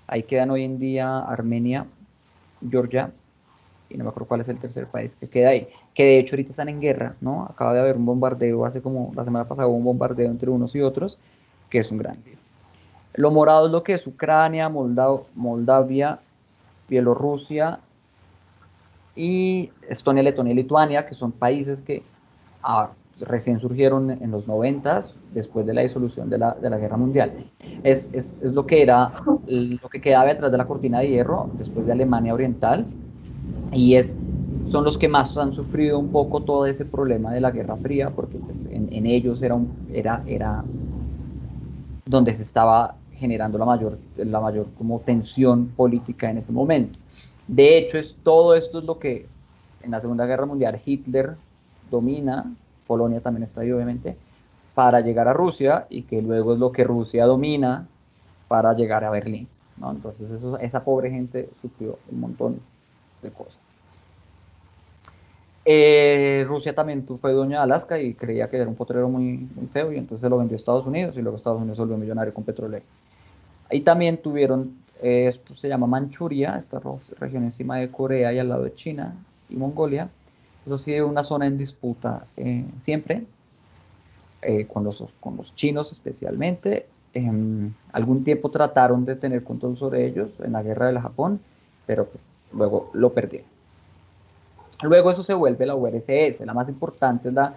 Ahí quedan hoy en día Armenia, Georgia, y no me acuerdo cuál es el tercer país que queda ahí, que de hecho ahorita están en guerra, ¿no? Acaba de haber un bombardeo, hace como la semana pasada hubo un bombardeo entre unos y otros, que es un gran lío. Lo morado es lo que es Ucrania, Moldavia, Bielorrusia y Estonia, Letonia y Lituania, que son países que recién surgieron en los 90, después de la disolución de la Guerra Mundial. Es lo que era, lo que quedaba detrás de la cortina de hierro, después de Alemania Oriental, y son los que más han sufrido un poco todo ese problema de la Guerra Fría, porque pues, en ellos era donde se estaba generando la mayor como tensión política en ese momento. De hecho, todo esto es lo que en la Segunda Guerra Mundial Hitler domina, Polonia también está ahí obviamente, para llegar a Rusia, y que luego es lo que Rusia domina para llegar a Berlín, ¿no? Entonces esa pobre gente sufrió un montón de cosas. Rusia también fue dueña de Alaska y creía que era un potrero muy, muy feo, y entonces se lo vendió a Estados Unidos, y luego Estados Unidos se volvió millonario con petróleo. Ahí también tuvieron, esto se llama Manchuria, esta región encima de Corea y al lado de China y Mongolia. Eso sí, una zona en disputa siempre, con los chinos especialmente. Algún tiempo trataron de tener control sobre ellos en la guerra del Japón, pero pues, luego lo perdieron. Luego eso se vuelve la URSS, la más importante es la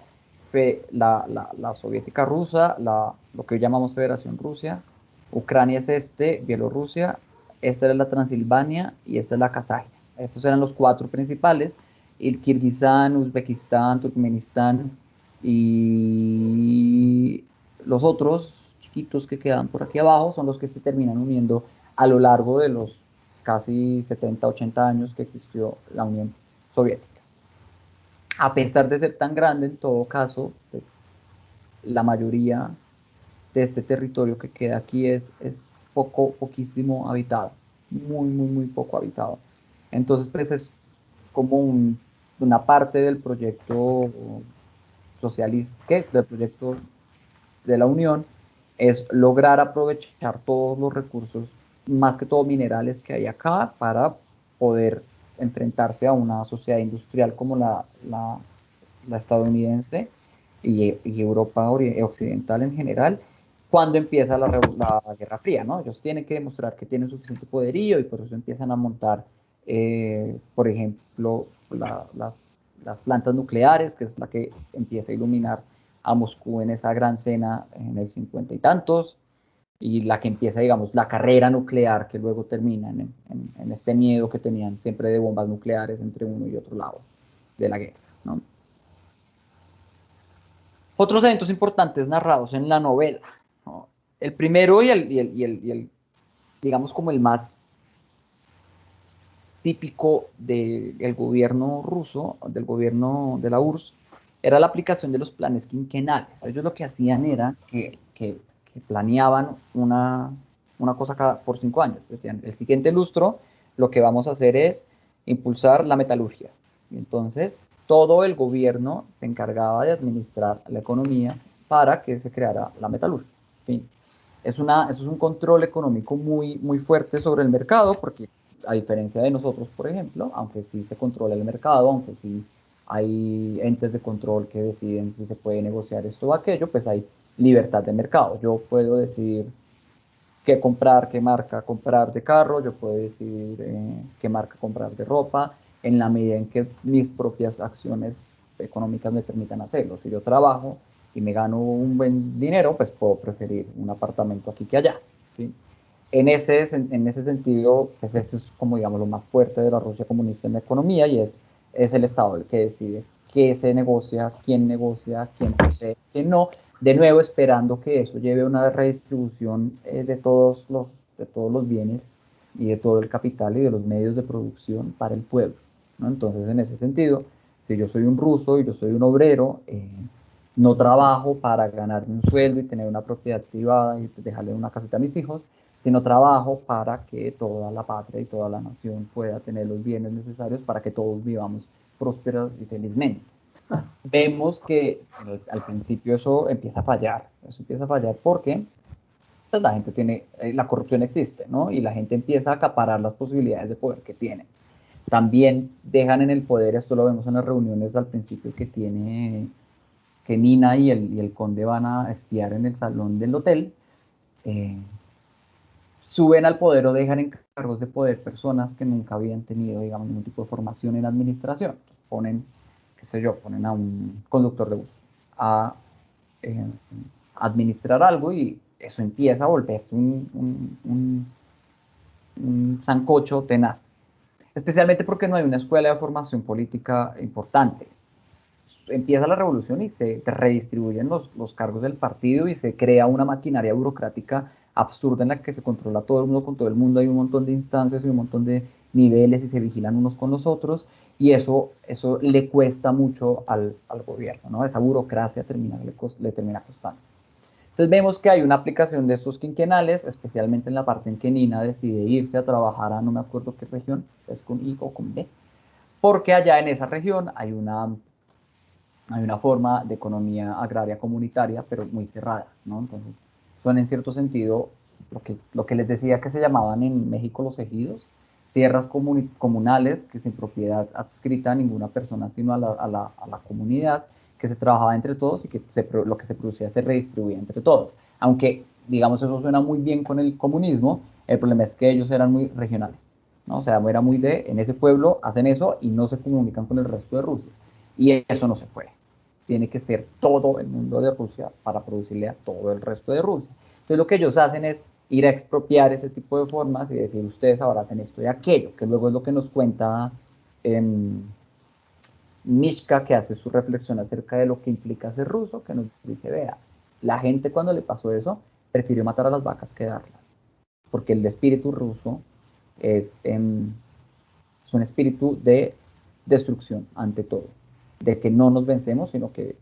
soviética rusa, lo que hoy llamamos Federación Rusia. Ucrania es Bielorrusia, esta era la Transilvania y esta es la Kazajia. Estos eran los 4 principales, y Kirguistán, Uzbekistán, Turkmenistán y los otros chiquitos que quedan por aquí abajo son los que se terminan uniendo a lo largo de los casi 70, 80 años que existió la Unión Soviética. A pesar de ser tan grande, en todo caso, pues, la mayoría de este territorio que queda aquí es poquísimo habitado, muy poco habitado. Entonces, pues es como una parte del proyecto socialista, del proyecto de la Unión, es lograr aprovechar todos los recursos, más que todo minerales, que hay acá, para poder enfrentarse a una sociedad industrial como la estadounidense y Europa occidental en general, cuando empieza la Guerra Fría, ¿no? Ellos tienen que demostrar que tienen suficiente poderío, y por eso empiezan a montar, por ejemplo, las plantas nucleares, que es la que empieza a iluminar a Moscú en esa gran cena en el 50 y tantos, y la que empieza, digamos, la carrera nuclear, que luego termina en este miedo que tenían siempre de bombas nucleares entre uno y otro lado de la guerra, ¿no? Otros eventos importantes narrados en la novela, ¿no? El primero y el digamos como el más típico del gobierno ruso, del gobierno de la URSS, era la aplicación de los planes quinquenales. Ellos lo que hacían era que planeaban una cosa por 5 años. Decían, el siguiente lustro lo que vamos a hacer es impulsar la metalurgia. Y entonces todo el gobierno se encargaba de administrar la economía para que se creara la metalurgia. En fin. eso es un control económico muy, muy fuerte sobre el mercado, porque a diferencia de nosotros, por ejemplo, aunque sí se controla el mercado, aunque sí hay entes de control que deciden si se puede negociar esto o aquello, pues hay libertad de mercado. Yo puedo decidir qué comprar, qué marca comprar de carro, yo puedo decidir qué marca comprar de ropa, en la medida en que mis propias acciones económicas me permitan hacerlo. Si yo trabajo y me gano un buen dinero, pues puedo preferir un apartamento aquí que allá, ¿sí? En ese sentido, pues eso es como, digamos, lo más fuerte de la Rusia comunista en la economía, y es el Estado el que decide qué se negocia, quién posee, quién no, de nuevo esperando que eso lleve a una redistribución de todos los bienes y de todo el capital y de los medios de producción para el pueblo, ¿no? Entonces, en ese sentido, si yo soy un ruso y yo soy un obrero, no trabajo para ganarme un sueldo y tener una propiedad privada y dejarle una casita a mis hijos, sino trabajo para que toda la patria y toda la nación pueda tener los bienes necesarios para que todos vivamos prósperos y felizmente. Vemos que al principio eso empieza a fallar porque pues, la gente tiene, la corrupción existe, ¿no? Y la gente empieza a acaparar las posibilidades de poder que tiene. También dejan en el poder, esto lo vemos en las reuniones al principio que Nina y el conde van a espiar en el salón del hotel, suben al poder o dejan en cargos de poder personas que nunca habían tenido, digamos, ningún tipo de formación en administración. Entonces ponen, qué sé yo, ponen a un conductor de bus a administrar algo y eso empieza a volverse un sancocho tenaz. Especialmente porque no hay una escuela de formación política importante. Empieza la revolución y se redistribuyen los cargos del partido y se crea una maquinaria burocrática absurda en la que se controla todo el mundo con todo el mundo, hay un montón de instancias y un montón de niveles y se vigilan unos con los otros, y eso le cuesta mucho al gobierno, ¿no? Esa burocracia le termina costando. Entonces vemos que hay una aplicación de estos quinquenales, especialmente en la parte en que Nina decide irse a trabajar a no me acuerdo qué región, es con I o con B, porque allá en esa región hay una forma de economía agraria comunitaria, pero muy cerrada, ¿no? Entonces, son en cierto sentido lo que les decía que se llamaban en México los ejidos, tierras comunales que sin propiedad adscrita a ninguna persona, sino a la comunidad, que se trabajaba entre todos y que lo que se producía se redistribuía entre todos. Aunque, digamos, eso suena muy bien con el comunismo, el problema es que ellos eran muy regionales, ¿no? O sea, era muy en ese pueblo hacen eso y no se comunican con el resto de Rusia. Y eso no se puede. Tiene que ser todo el mundo de Rusia para producirle a todo el resto de Rusia. Entonces lo que ellos hacen es ir a expropiar ese tipo de formas y decir, ustedes ahora hacen esto y aquello, que luego es lo que nos cuenta Mishka, que hace su reflexión acerca de lo que implica ser ruso, que nos dice, vea, la gente cuando le pasó eso, prefirió matar a las vacas que darlas, porque el espíritu ruso es un espíritu de destrucción ante todo, de que no nos vencemos, sino que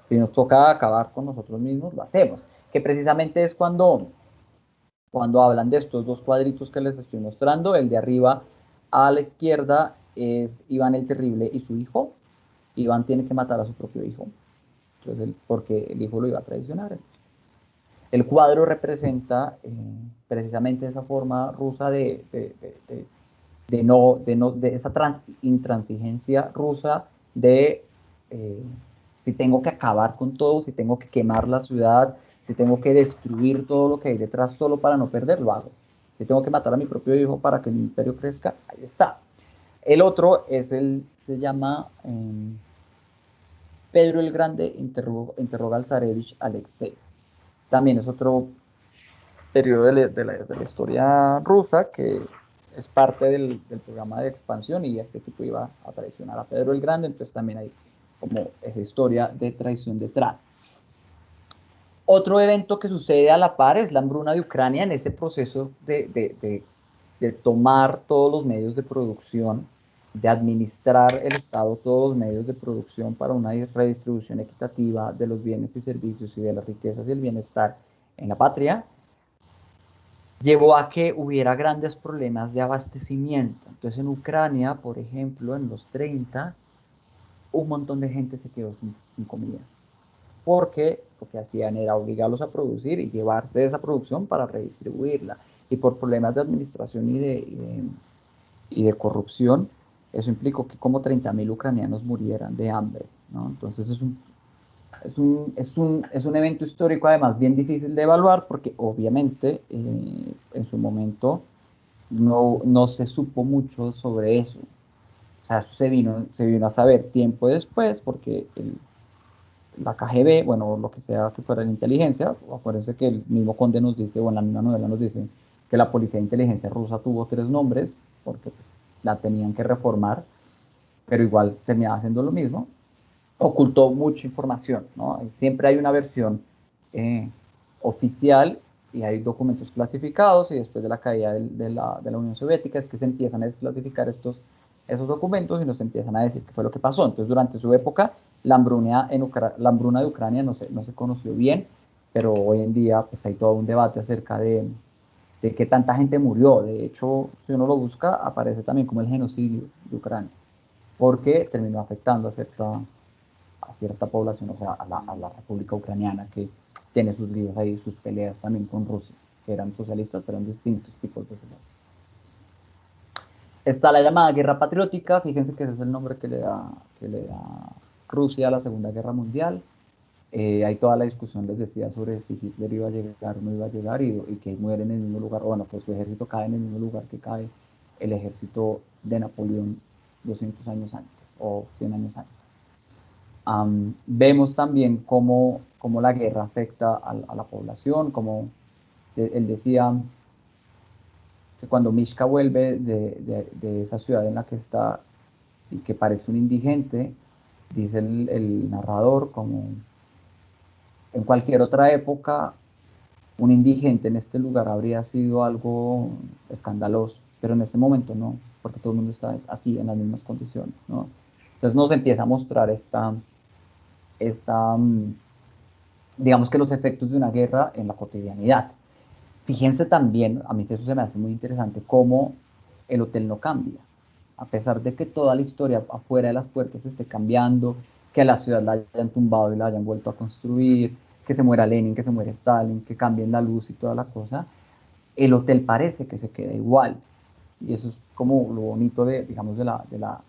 si nos toca acabar con nosotros mismos, lo hacemos. Que precisamente es cuando hablan de estos dos cuadritos que les estoy mostrando, el de arriba a la izquierda es Iván el Terrible y su hijo. Iván tiene que matar a su propio hijo, entonces porque el hijo lo iba a traicionar. El cuadro representa precisamente esa forma rusa de esa intransigencia rusa de si tengo que acabar con todo, si tengo que quemar la ciudad, si tengo que destruir todo lo que hay detrás solo para no perder, lo hago. Si tengo que matar a mi propio hijo para que el imperio crezca, ahí está. El otro se llama Pedro el Grande interroga al zarevich Alexei. También es otro periodo de la historia rusa que es parte del programa de expansión, y este tipo iba a traicionar a Pedro el Grande, entonces también hay como esa historia de traición detrás. Otro evento que sucede a la par es la hambruna de Ucrania, en ese proceso de tomar todos los medios de producción, de administrar el Estado todos los medios de producción para una redistribución equitativa de los bienes y servicios y de las riquezas y el bienestar en la patria, llevó a que hubiera grandes problemas de abastecimiento. Entonces en Ucrania, por ejemplo, en los 30, un montón de gente se quedó sin comida, porque lo que hacían era obligarlos a producir y llevarse esa producción para redistribuirla. Y por problemas de administración y de corrupción, eso implicó que como 30.000 ucranianos murieran de hambre, ¿no? Entonces es un evento histórico además bien difícil de evaluar porque obviamente en su momento no se supo mucho sobre eso. O sea, eso se vino a saber tiempo después porque la KGB, bueno, lo que sea que fuera la inteligencia, acuérdense que el mismo Conde nos dice, o en la misma novela nos dice, que la policía de inteligencia rusa tuvo 3 nombres, porque pues, la tenían que reformar, pero igual terminaba haciendo lo mismo, ocultó mucha información, ¿no? Siempre hay una versión oficial y hay documentos clasificados, y después de la caída de la Unión Soviética es que se empiezan a desclasificar esos documentos y nos empiezan a decir qué fue lo que pasó. Entonces, durante su época, la hambruna de Ucrania no se conoció bien, pero hoy en día pues, hay todo un debate acerca de qué tanta gente murió. De hecho, si uno lo busca, aparece también como el genocidio de Ucrania, porque terminó afectando a cierta población, o sea, a la República Ucraniana, que tiene sus líos ahí, sus peleas también con Rusia, que eran socialistas, pero en distintos tipos de socialistas. Está la llamada Guerra Patriótica, fíjense que ese es el nombre que le da Rusia a la Segunda Guerra Mundial. Hay toda la discusión, les decía, sobre si Hitler iba a llegar o no iba a llegar y que muere en el mismo lugar, o bueno, que su ejército cae en el mismo lugar que cae el ejército de Napoleón 200 años antes o 100 años antes. Vemos también cómo la guerra afecta a la población, como él decía que cuando Mishka vuelve de esa ciudad en la que está y que parece un indigente, dice el narrador, como en cualquier otra época, un indigente en este lugar habría sido algo escandaloso, pero en este momento no, porque todo el mundo está así, en las mismas condiciones, ¿no? Entonces nos empieza a mostrar digamos que los efectos de una guerra en la cotidianidad. Fíjense también, a mí eso se me hace muy interesante, cómo el hotel no cambia. A pesar de que toda la historia afuera de las puertas esté cambiando, que a la ciudad la hayan tumbado y la hayan vuelto a construir, que se muera Lenin, que se muera Stalin, que cambien la luz y toda la cosa, el hotel parece que se queda igual. Y eso es como lo bonito digamos, de la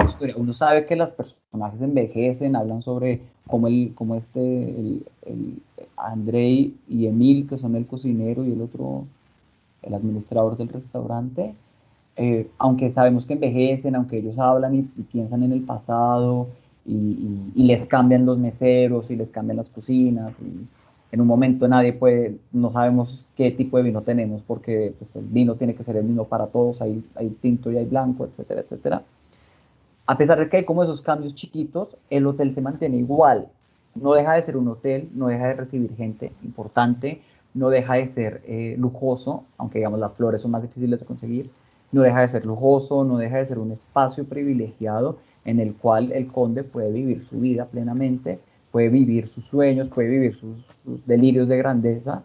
historia. Uno sabe que los personajes envejecen, hablan sobre cómo Andrei y Emil, que son el cocinero y el otro, el administrador del restaurante, aunque sabemos que envejecen, aunque ellos hablan y piensan en el pasado y les cambian los meseros y les cambian las cocinas y en un momento no sabemos qué tipo de vino tenemos porque pues, el vino tiene que ser el mismo para todos, hay tinto y hay blanco, etcétera, etcétera. A pesar de que hay como esos cambios chiquitos, el hotel se mantiene igual. No deja de ser un hotel, no deja de recibir gente importante, no deja de ser lujoso, aunque digamos las flores son más difíciles de conseguir, no deja de ser lujoso, no deja de ser un espacio privilegiado en el cual el conde puede vivir su vida plenamente, puede vivir sus sueños, puede vivir sus delirios de grandeza,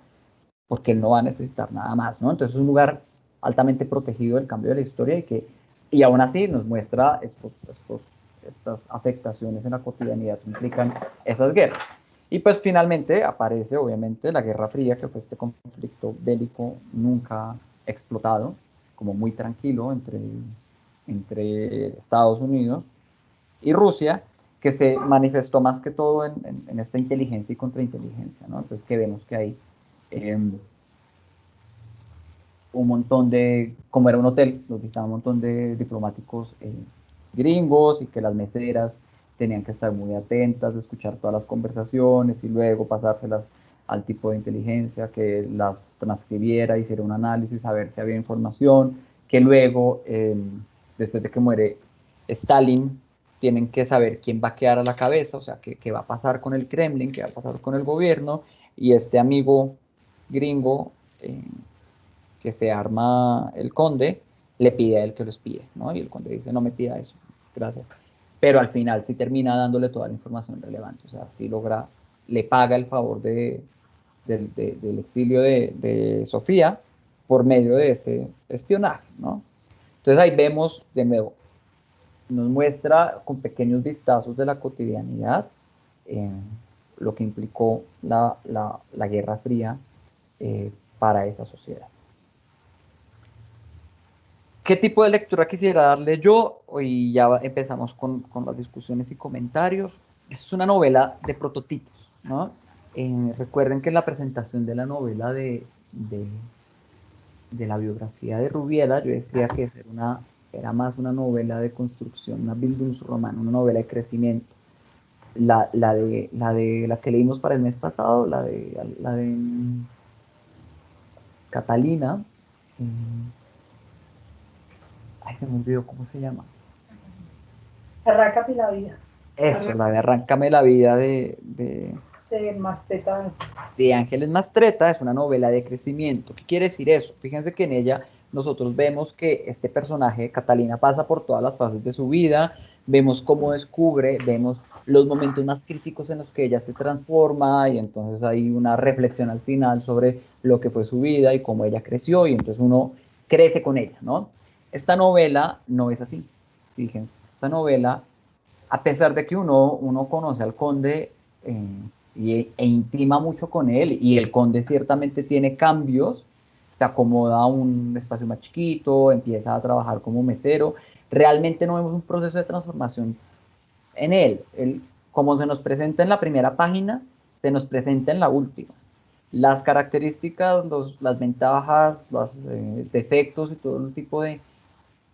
porque él no va a necesitar nada más, ¿no? Entonces es un lugar altamente protegido del cambio de la historia y aún así nos muestra estas afectaciones en la cotidianidad que implican esas guerras. Y pues finalmente aparece obviamente la Guerra Fría, que fue este conflicto bélico nunca explotado, como muy tranquilo entre Estados Unidos y Rusia, que se manifestó más que todo en esta inteligencia y contrainteligencia, ¿no? Entonces que vemos que hay un montón como era un hotel, nos visitaban un montón de diplomáticos gringos y que las meseras tenían que estar muy atentas de escuchar todas las conversaciones y luego pasárselas al tipo de inteligencia que las transcribiera, hiciera un análisis, a ver si había información, que luego, después de que muere Stalin, tienen que saber quién va a quedar a la cabeza, o sea, qué va a pasar con el Kremlin, qué va a pasar con el gobierno, y este amigo gringo que se arma el conde, le pide a él que lo espíe, ¿no? Y el conde dice, no me pida eso, gracias. Pero al final sí termina dándole toda la información relevante, o sea, sí logra, le paga el favor del exilio de Sofía por medio de ese espionaje, ¿no? Entonces ahí vemos, de nuevo, nos muestra con pequeños vistazos de la cotidianidad lo que implicó la Guerra Fría para esa sociedad. ¿Qué tipo de lectura quisiera darle yo? Hoy ya empezamos con las discusiones y comentarios. Es una novela de prototipos, ¿no? Recuerden que en la presentación de la novela de la biografía de Rubiela, yo decía que era más una novela de construcción, una Bildungsroman, una novela de crecimiento. La que leímos para el mes pasado, la de Catalina, ay, se me olvidó cómo se llama. Arráncame la vida. Eso, la de Arráncame la vida de Mastreta. de Ángeles Mastreta, es una novela de crecimiento. ¿Qué quiere decir eso? Fíjense que en ella nosotros vemos que este personaje, Catalina, pasa por todas las fases de su vida, vemos cómo descubre, vemos los momentos más críticos en los que ella se transforma, y entonces hay una reflexión al final sobre lo que fue su vida y cómo ella creció, y entonces uno crece con ella, ¿no? Esta novela no es así, fíjense. Esta novela, a pesar de que uno conoce al conde e intima mucho con él, y el conde ciertamente tiene cambios, se acomoda a un espacio más chiquito, empieza a trabajar como mesero, realmente no vemos un proceso de transformación en él. Él, como se nos presenta en la primera página, se nos presenta en la última. Las características, las ventajas, los defectos y todo el tipo de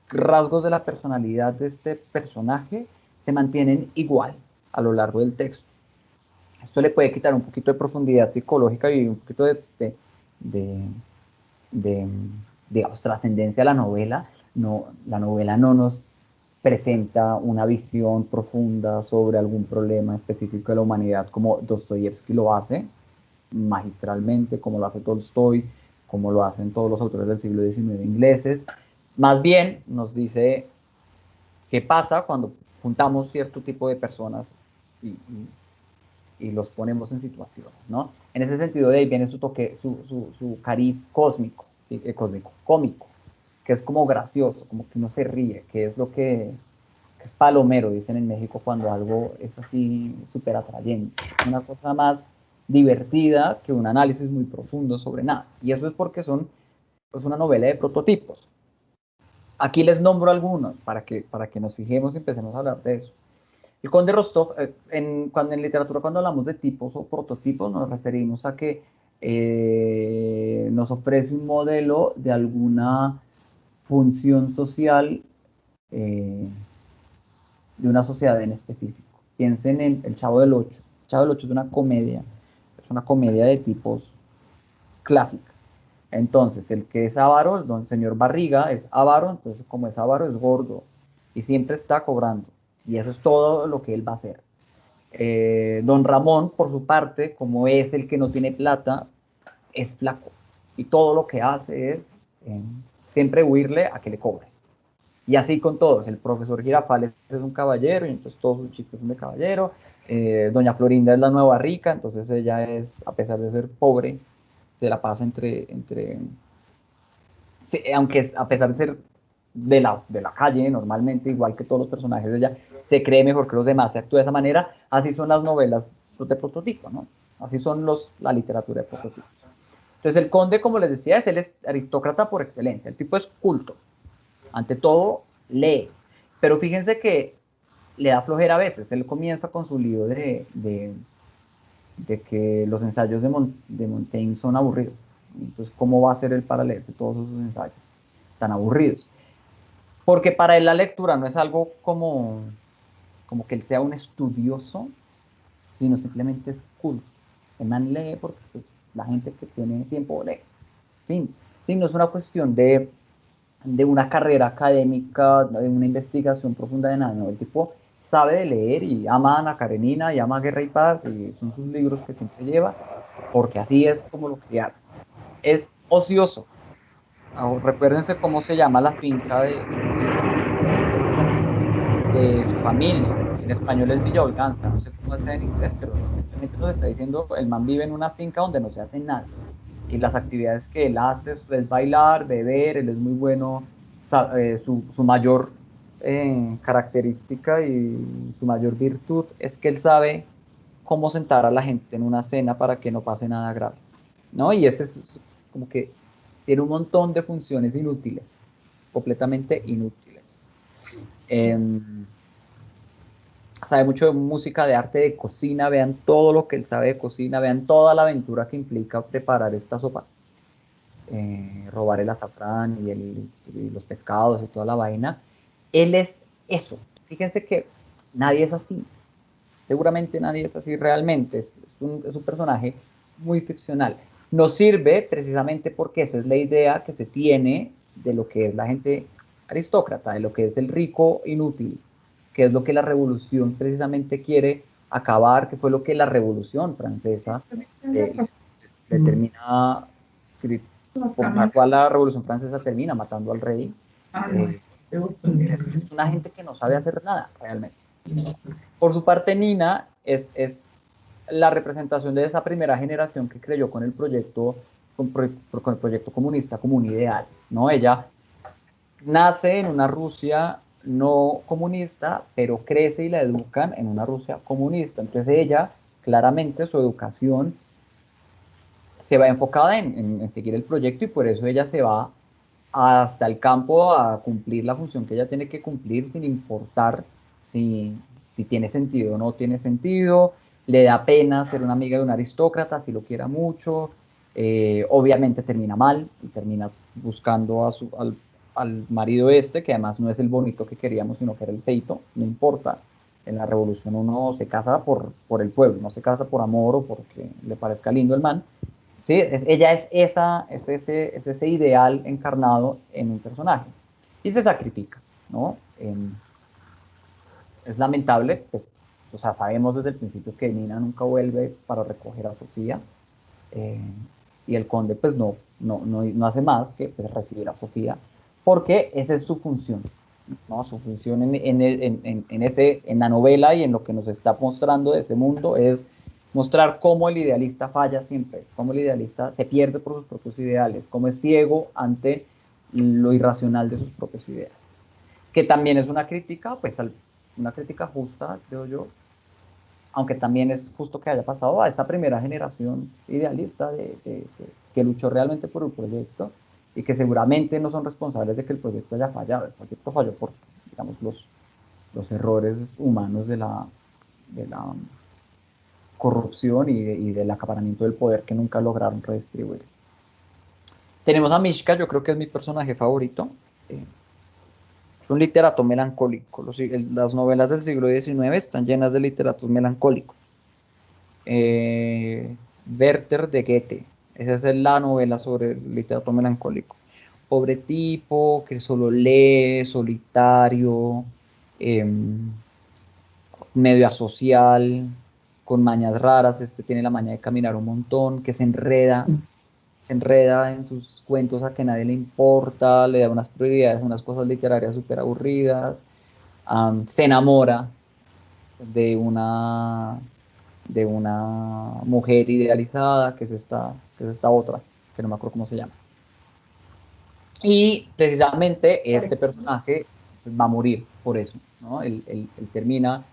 rasgos de la personalidad de este personaje se mantienen igual a lo largo del texto. Esto le puede quitar un poquito de profundidad psicológica y un poquito digamos, trascendencia a la novela. No, la novela no nos presenta una visión profunda sobre algún problema específico de la humanidad como Dostoyevsky lo hace magistralmente, como lo hace Tolstoy, como lo hacen todos los autores del siglo XIX ingleses. Más bien nos dice qué pasa cuando juntamos cierto tipo de personas y los ponemos en situaciones, ¿no? En ese sentido de ahí viene su toque, su cariz cósmico, cómico, que es como gracioso, como que uno se ríe, que es lo que es palomero, dicen en México, cuando algo es así súper atrayente. Es una cosa más divertida que un análisis muy profundo sobre nada. Y eso es porque es una novela de prototipos. Aquí les nombro algunos para que nos fijemos y empecemos a hablar de eso. El conde Rostov, en literatura, cuando hablamos de tipos o prototipos, nos referimos a que nos ofrece un modelo de alguna función social de una sociedad en específico. Piensen en El Chavo del Ocho. El Chavo del Ocho es una comedia de tipos clásica. Entonces, el que es avaro, el don señor Barriga, es avaro, entonces como es avaro es gordo y siempre está cobrando. Y eso es todo lo que él va a hacer. Don Ramón, por su parte, como es el que no tiene plata, es flaco. Y todo lo que hace es siempre huirle a que le cobre. Y así con todos. El profesor Girafales es un caballero, y entonces todos sus chistes son de caballero. Doña Florinda es la nueva rica, entonces ella es, a pesar de ser pobre, se la pasa sí, aunque a pesar de ser de la calle, normalmente, igual que todos los personajes de ella, se cree mejor que los demás, se actúa de esa manera. Así son las novelas de prototipo, ¿no? Así son la literatura de prototipos. Entonces el conde, como les decía, él es aristócrata por excelencia, el tipo es culto, ante todo lee, pero fíjense que le da flojera a veces. Él comienza con su lío de que los ensayos de Montaigne son aburridos. Entonces, ¿cómo va a ser él para leer todos esos ensayos tan aburridos? Porque para él la lectura no es algo como que él sea un estudioso, sino simplemente es culto. El man lee porque pues, la gente que tiene tiempo lee. En fin, sí, no es una cuestión de una carrera académica, de una investigación profunda de nada, no. El tipo sabe de leer y ama a Ana Karenina y ama Guerra y Paz, y son sus libros que siempre lleva, porque así es como lo criaron. Es ocioso. Recuérdense cómo se llama la finca de su familia. En español es Villa Olganza, no sé cómo es en inglés, pero simplemente nos está diciendo, el man vive en una finca donde no se hace nada. Y las actividades que él hace es bailar, beber, él es muy bueno, su mayor característica y su mayor virtud es que él sabe cómo sentar a la gente en una cena para que no pase nada grave, ¿no? Y ese es como que tiene un montón de funciones inútiles, completamente inútiles. Sabe mucho de música, de arte, de cocina, vean todo lo que él sabe de cocina, vean toda la aventura que implica preparar esta sopa. Robar el azafrán y los pescados y toda la vaina. Él es eso. Fíjense que nadie es así. Seguramente nadie es así realmente. Es un personaje muy ficcional. Nos sirve precisamente porque esa es la idea que se tiene de lo que es la gente aristócrata, de lo que es el rico inútil, que es lo que la revolución precisamente quiere acabar, que fue lo que la revolución francesa determina, por la cual la revolución francesa termina matando al rey. Es una gente que no sabe hacer nada realmente. Por su parte, Nina es la representación de esa primera generación que creyó con el proyecto comunista como un ideal, ¿no? Ella nace en una Rusia no comunista, pero crece y la educan en una Rusia comunista. Entonces ella, claramente, su educación se va enfocada en seguir el proyecto y por eso ella se va hasta el campo a cumplir la función que ella tiene que cumplir sin importar si tiene sentido o no tiene sentido. Le da pena ser una amiga de un aristócrata, si lo quiera mucho. Obviamente termina mal y termina buscando al marido este, que además no es el bonito que queríamos, sino que era el feito. No importa. En la revolución uno se casa por el pueblo, no se casa por amor o porque le parezca lindo el man. ¿Sí? Ella es ese ideal encarnado en un personaje y se sacrifica, ¿no? Es lamentable, pues, o sea, sabemos desde el principio que Nina nunca vuelve para recoger a Sofía, y el conde pues no hace más que pues, recibir a Sofía, porque esa es su función, ¿no? Su función en la novela y en lo que nos está mostrando de ese mundo es mostrar cómo el idealista falla siempre, cómo el idealista se pierde por sus propios ideales, cómo es ciego ante lo irracional de sus propios ideales. Que también es una crítica, pues una crítica justa, creo yo, aunque también es justo que haya pasado a esta primera generación idealista que luchó realmente por el proyecto y que seguramente no son responsables de que el proyecto haya fallado. El proyecto falló por, digamos, los errores humanos de la corrupción y del acaparamiento del poder que nunca lograron redistribuir. Tenemos a Mishka, yo creo que es mi personaje favorito. Es un literato melancólico. Las novelas del siglo XIX están llenas de literatos melancólicos. Werther de Goethe, esa es la novela sobre el literato melancólico. Pobre tipo que solo lee, solitario, medio asocial, con mañas raras. Este tiene la maña de caminar un montón, que se enreda en sus cuentos a que nadie le importa, le da unas prioridades, unas cosas literarias súper aburridas, se enamora de una mujer idealizada, que es esta otra, que no me acuerdo cómo se llama. Y precisamente este personaje va a morir por eso, ¿no? Él termina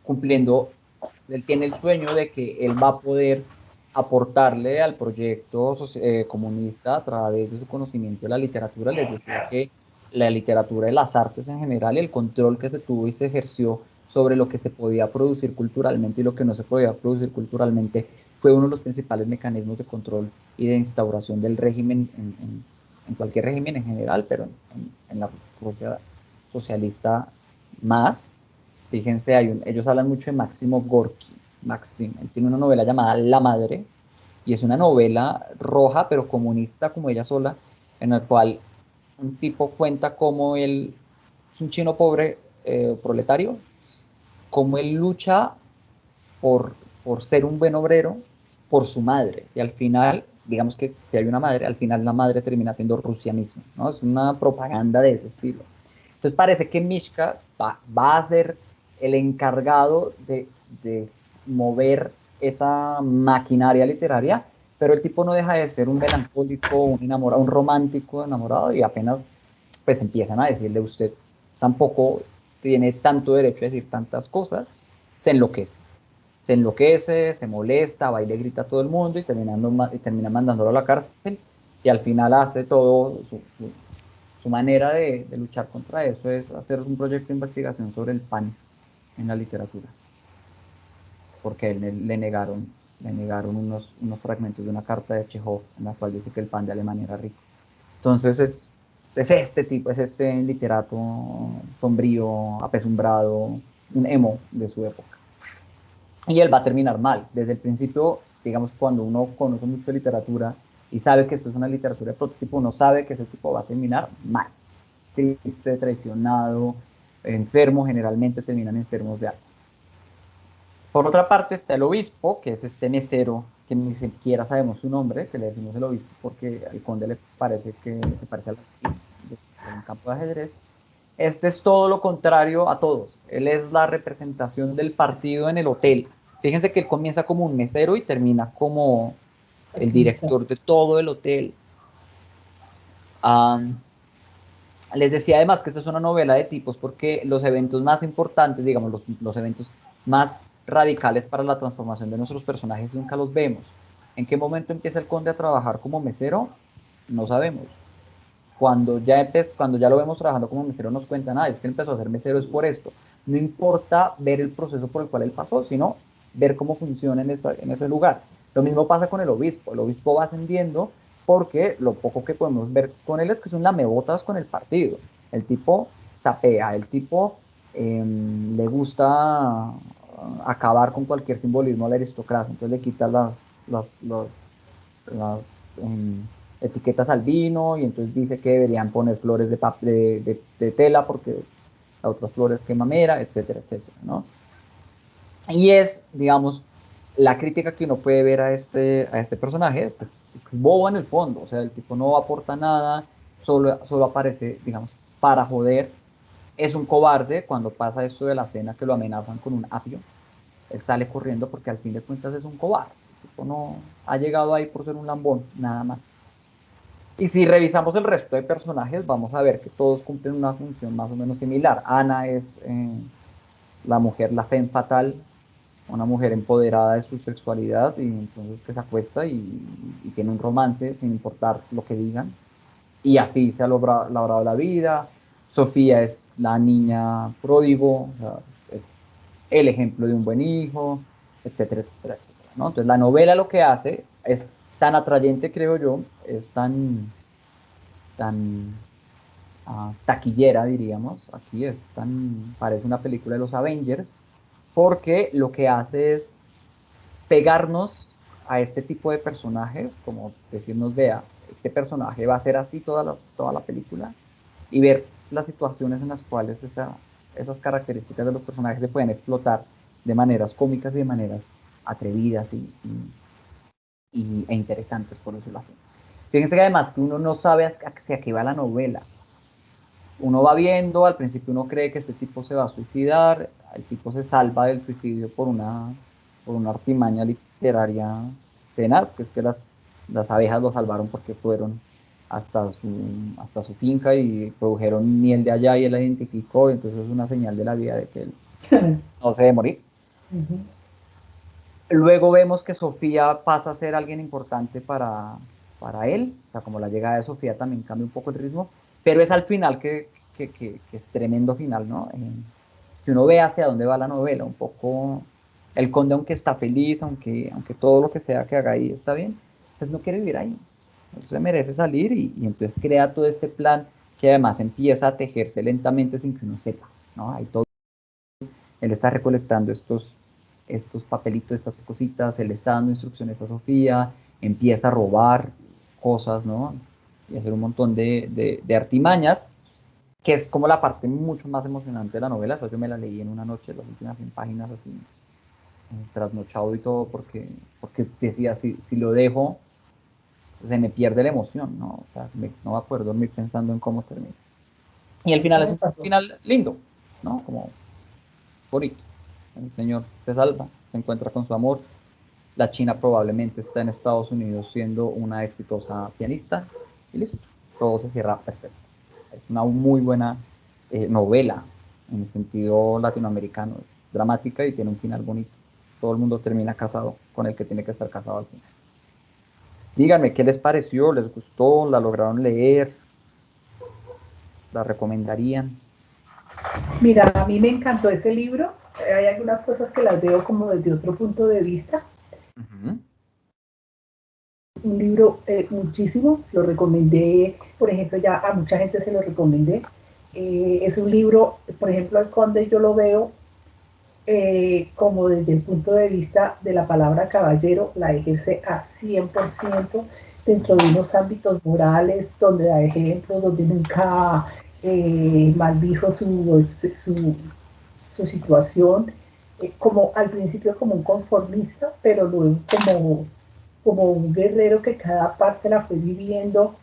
cumpliendo, él tiene el sueño de que él va a poder aportarle al proyecto comunista a través de su conocimiento de la literatura. Les decía que la literatura y las artes en general, el control que se tuvo y se ejerció sobre lo que se podía producir culturalmente y lo que no se podía producir culturalmente, fue uno de los principales mecanismos de control y de instauración del régimen en cualquier régimen en general, pero en la Rusia socialista más. Fíjense, ellos hablan mucho de Máximo Gorki. Él tiene una novela llamada La Madre, y es una novela roja, pero comunista como ella sola, en la cual un tipo cuenta cómo él es un chino pobre, proletario, cómo él lucha por ser un buen obrero por su madre, y al final, digamos que si hay una madre, al final la madre termina siendo Rusia misma, ¿no? Es una propaganda de ese estilo. Entonces parece que Mishka va a ser el encargado de mover esa maquinaria literaria, pero el tipo no deja de ser un melancólico, un enamorado, un romántico enamorado, y apenas pues empiezan a decirle: usted tampoco tiene tanto derecho a decir tantas cosas, se enloquece. se enloquece, se molesta, va y le grita a todo el mundo y termina mandándolo a la cárcel, y al final hace todo, su manera de luchar contra eso es hacer un proyecto de investigación sobre el pan en la literatura, porque a él le negaron unos fragmentos de una carta de Chekhov en la cual dice que el pan de Alemania era rico. Entonces es este literato sombrío, apesumbrado, un emo de su época. Y él va a terminar mal. Desde el principio, digamos, cuando uno conoce mucho de literatura y sabe que esto es una literatura de prototipo, uno sabe que ese tipo va a terminar mal. Triste, traicionado, enfermo, generalmente terminan enfermos de algo. Por otra parte está el obispo, que es este mesero, que ni siquiera sabemos su nombre, que le decimos el obispo porque al conde le parece que se parece al de un campo de ajedrez. Este es todo lo contrario a todos. Él es la representación del partido en el hotel. Fíjense que él comienza como un mesero y termina como el director de todo el hotel. Les decía además que esta es una novela de tipos porque los eventos más importantes, digamos, los eventos más radicales para la transformación de nuestros personajes nunca los vemos. ¿En qué momento empieza el conde a trabajar como mesero? No sabemos. Cuando ya lo vemos trabajando como mesero nos cuentan, es que él empezó a ser mesero es por esto. No importa ver el proceso por el cual él pasó, sino ver cómo funciona en ese lugar. Lo mismo pasa con el obispo. El obispo va ascendiendo porque lo poco que podemos ver con él es que son lamebotas con el partido. El tipo sapea, el tipo le gusta acabar con cualquier simbolismo a la aristocracia, entonces le quita las etiquetas al vino y entonces dice que deberían poner flores de tela porque las otras flores que mamera, etcétera, etcétera, ¿no? Y es, digamos, la crítica que uno puede ver a este personaje es bobo en el fondo, o sea, el tipo no aporta nada, solo aparece, digamos, para joder. Es un cobarde cuando pasa esto de la cena que lo amenazan con un apio. Él sale corriendo porque al fin de cuentas es un cobarde. El tipo no ha llegado ahí por ser un lambón, nada más. Y si revisamos el resto de personajes, vamos a ver que todos cumplen una función más o menos similar. Ana es la mujer, la femme fatal, una mujer empoderada de su sexualidad y entonces que se acuesta y tiene un romance sin importar lo que digan. Y así se ha logrado la vida. Sofía es la niña pródigo, o sea, es el ejemplo de un buen hijo, etcétera, etcétera, etcétera, ¿no? Entonces la novela lo que hace es tan atrayente, creo yo, es tan taquillera, diríamos, aquí parece una película de los Avengers, porque lo que hace es pegarnos a este tipo de personajes, como decirnos, vea, este personaje va a ser así toda la película, y ver las situaciones en las cuales esas características de los personajes se pueden explotar de maneras cómicas y de maneras atrevidas e interesantes, por decirlo así. Fíjense que además que uno no sabe hacia qué va la novela. Uno va viendo, al principio uno cree que este tipo se va a suicidar, el tipo se salva del suicidio por una artimaña literaria tenaz, que es que las abejas lo salvaron porque fueron hasta su finca y produjeron miel de allá y él la identificó, y entonces es una señal de la vida de que él no se debe morir. Luego vemos que Sofía pasa a ser alguien importante para él, o sea, como la llegada de Sofía también cambia un poco el ritmo, pero es al final que es tremendo final, ¿no? Que uno ve hacia dónde va la novela, un poco el conde, aunque está feliz, aunque todo lo que sea que haga ahí está bien, pues no quiere vivir ahí, no se merece salir y entonces crea todo este plan que además empieza a tejerse lentamente sin que uno sepa, ¿no? Hay todo, él está recolectando estos papelitos, estas cositas, él está dando instrucciones a Sofía, empieza a robar cosas, ¿no? Y hacer un montón de artimañas, que es como la parte mucho más emocionante de la novela. Eso yo me la leí en una noche, las últimas 100 páginas así, trasnochado y todo, porque decía, si lo dejo, se me pierde la emoción, ¿no? O sea, no va a poder dormir pensando en cómo termina. Y el final es un final lindo, ¿no? Como bonito. El señor se salva, se encuentra con su amor. La China probablemente está en Estados Unidos siendo una exitosa pianista y listo, todo se cierra perfecto. Es una muy buena novela en el sentido latinoamericano, es dramática y tiene un final bonito. todo el mundo termina casado con el que tiene que estar casado al final. Díganme, ¿qué les pareció? ¿Les gustó? ¿La lograron leer? ¿La recomendarían? Mira, a mí me encantó este libro. Hay algunas cosas que las veo como desde otro punto de vista. Uh-huh. Un libro muchísimo, lo recomendé, por ejemplo, ya a mucha gente se lo recomendé. Es un libro, por ejemplo, El Conde yo lo veo como desde el punto de vista de la palabra caballero, la ejerce a 100% dentro de unos ámbitos morales, donde da ejemplos, donde nunca maldijo su situación, como al principio como un conformista, pero luego como un guerrero que cada parte la fue viviendo.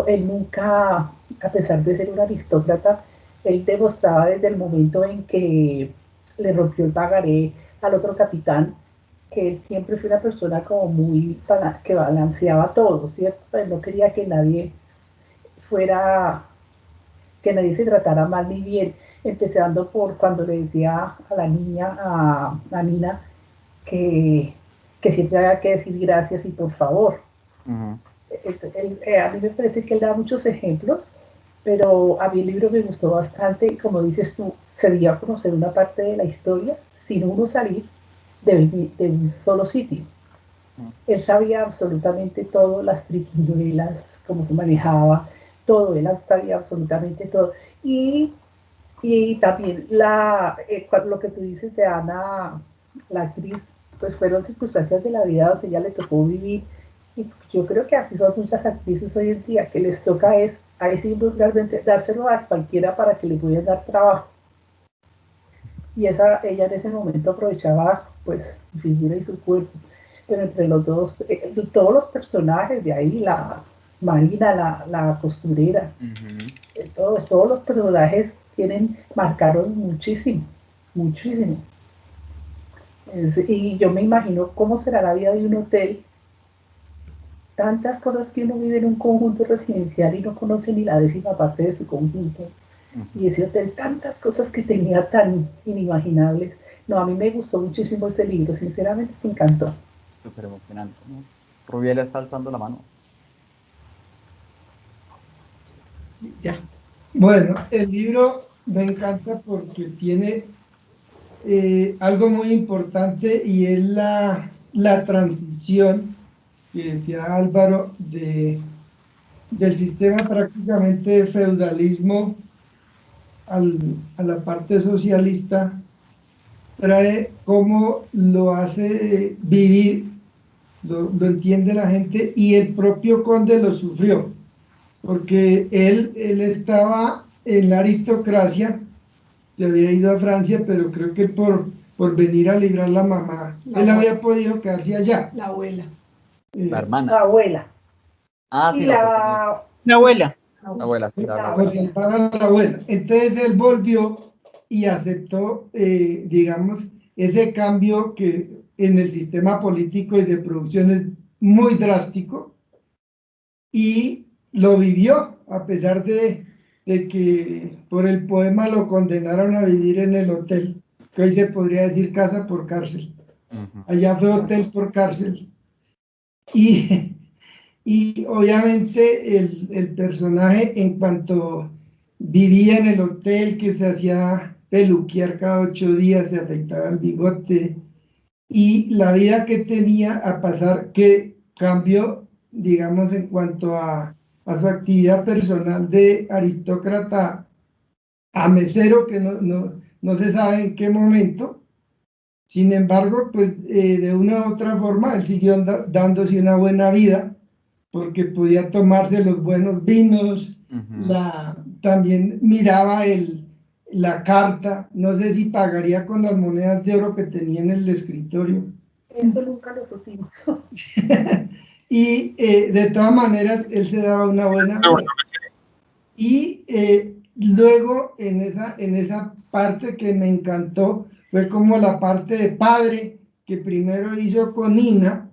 Él nunca, a pesar de ser un aristócrata, él demostraba desde el momento en que le rompió el pagaré al otro capitán, que él siempre fue una persona como muy, que balanceaba todo, ¿cierto? Él no quería que nadie se tratara mal ni bien, empezando por cuando le decía a la niña, a Nina, que siempre había que decir gracias y por favor. Uh-huh. A mí me parece que él da muchos ejemplos, pero a mí el libro me gustó bastante y como dices tú, se dio a conocer una parte de la historia sin uno salir de un solo sitio. Él sabía absolutamente todo, las triquiñuelas, cómo se manejaba, todo, él sabía absolutamente todo. Y también lo que tú dices de Ana, la actriz, pues fueron circunstancias de la vida donde ella le tocó vivir. Y yo creo que así son muchas actrices hoy en día, que les toca ahí sí realmente dárselo a cualquiera para que le puedan dar trabajo. Y ella en ese momento aprovechaba pues su figura y su cuerpo. Pero entre los dos, todos los personajes de ahí, la Marina, la costurera, uh-huh. Todos los personajes marcaron muchísimo. Y yo me imagino cómo será la vida de un hotel. Tantas cosas que uno vive en un conjunto residencial y no conoce ni la 10ª parte de su conjunto. Uh-huh. Y ese hotel, tantas cosas que tenía tan inimaginables. No, a mí me gustó muchísimo este libro, sinceramente me encantó. Súper emocionante, ¿no? Rubiela está alzando la mano. Ya. Bueno, el libro me encanta porque tiene algo muy importante y es la transición que decía Álvaro del sistema prácticamente de feudalismo a la parte socialista. Trae cómo lo hace vivir, lo entiende la gente, y el propio conde lo sufrió, porque él estaba en la aristocracia, se había ido a Francia, pero creo que por venir a librar la mamá, él había podido quedarse allá. La abuela. La hermana. La abuela. Ah, sí, la abuela. La abuela, sí, la Por salvar a la abuela. Entonces él volvió y aceptó, digamos, ese cambio que en el sistema político y de producción es muy drástico, y lo vivió, a pesar de que por el poema lo condenaron a vivir en el hotel, que hoy se podría decir casa por cárcel. Uh-huh. Allá fue hotel por cárcel. Y obviamente el personaje, en cuanto vivía en el hotel, que se hacía peluquear cada 8 días, se afeitaba el bigote, y la vida que tenía, a pasar que cambió, digamos, en cuanto a su actividad personal de aristócrata a mesero, que no se sabe en qué momento. Sin embargo, pues de una u otra forma él siguió dándose una buena vida, porque podía tomarse los buenos vinos. Uh-huh. También miraba la carta, no sé si pagaría con las monedas de oro que tenía en el escritorio. Eso nunca lo supimos. Y de todas maneras él se daba una buena vida. Y luego en esa parte que me encantó fue como la parte de padre, que primero hizo con Nina.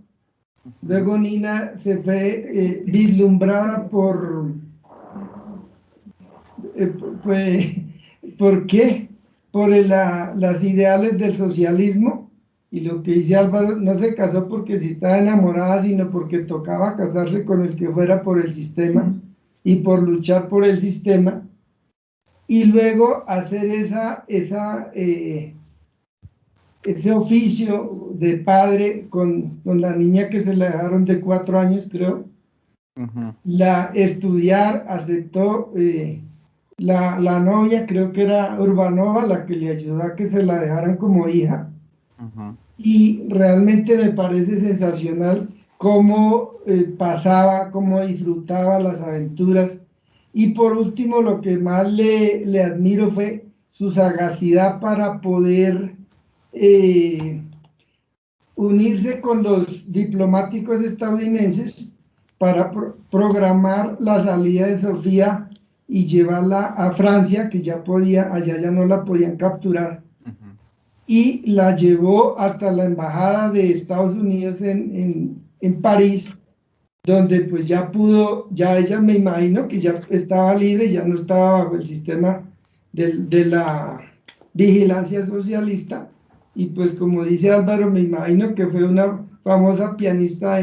Luego Nina se fue vislumbrada ¿por qué? Por las ideales del socialismo, Y lo que dice Álvaro, no se casó porque sí estaba enamorada, sino porque tocaba casarse con el que fuera por el sistema y por luchar por el sistema. Y luego hacer ese oficio de padre con la niña que se la dejaron de 4 años, creo. La estudiar, aceptó la novia, creo que era Urbanova, la que le ayudó a que se la dejaran como hija. Y realmente me parece sensacional cómo pasaba, cómo disfrutaba las aventuras. Y por último, lo que más le admiro fue su sagacidad para poder unirse con los diplomáticos estadounidenses para programar la salida de Sofía y llevarla a Francia, que ya podía, allá ya no la podían capturar, y la llevó hasta la embajada de Estados Unidos en París, donde pues ya pudo, ya ella me imagino que ya estaba libre, ya no estaba bajo el sistema de la vigilancia socialista, y pues como dice Álvaro, me imagino que fue una famosa pianista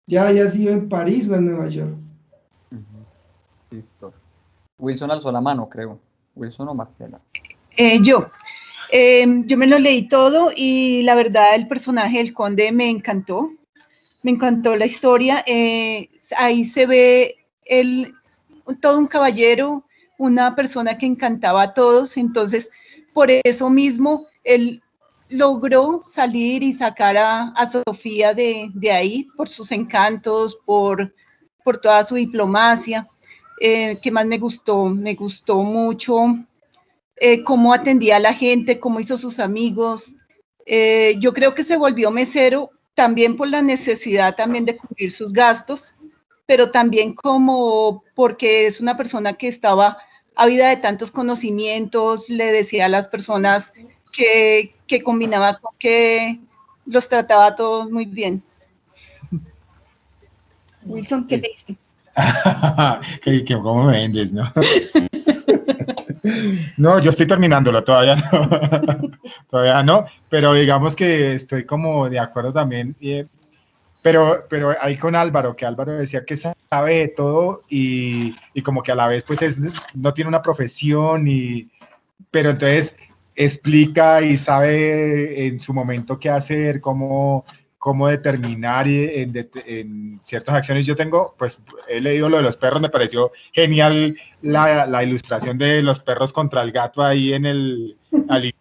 ya haya sido en París o en Nueva York. Listo. Wilson alzó la mano, creo. Wilson o Marcela. Yo me lo leí todo y la verdad el personaje del conde me encantó la historia. Ahí se ve todo un caballero, una persona que encantaba a todos, entonces por eso mismo él logró salir y sacar a Sofía de ahí, por sus encantos, por toda su diplomacia. ¿Qué más me gustó? Me gustó mucho cómo atendía a la gente, cómo hizo sus amigos. Yo creo que se volvió mesero también por la necesidad también de cubrir sus gastos, pero también como porque es una persona que estaba ávida de tantos conocimientos, le decía a las personas que combinaba con que los trataba a todos muy bien. Wilson, ¿qué te dice? ¿Cómo me vendes, no? No, yo estoy terminándolo, todavía no, todavía no, pero digamos que estoy como de acuerdo también, pero ahí con Álvaro, que Álvaro decía que sabe de todo y como que a la vez pues no tiene una profesión, pero entonces explica y sabe en su momento qué hacer, cómo determinar en ciertas acciones. Yo pues he leído lo de los perros, me pareció genial la ilustración de los perros contra el gato ahí al inicio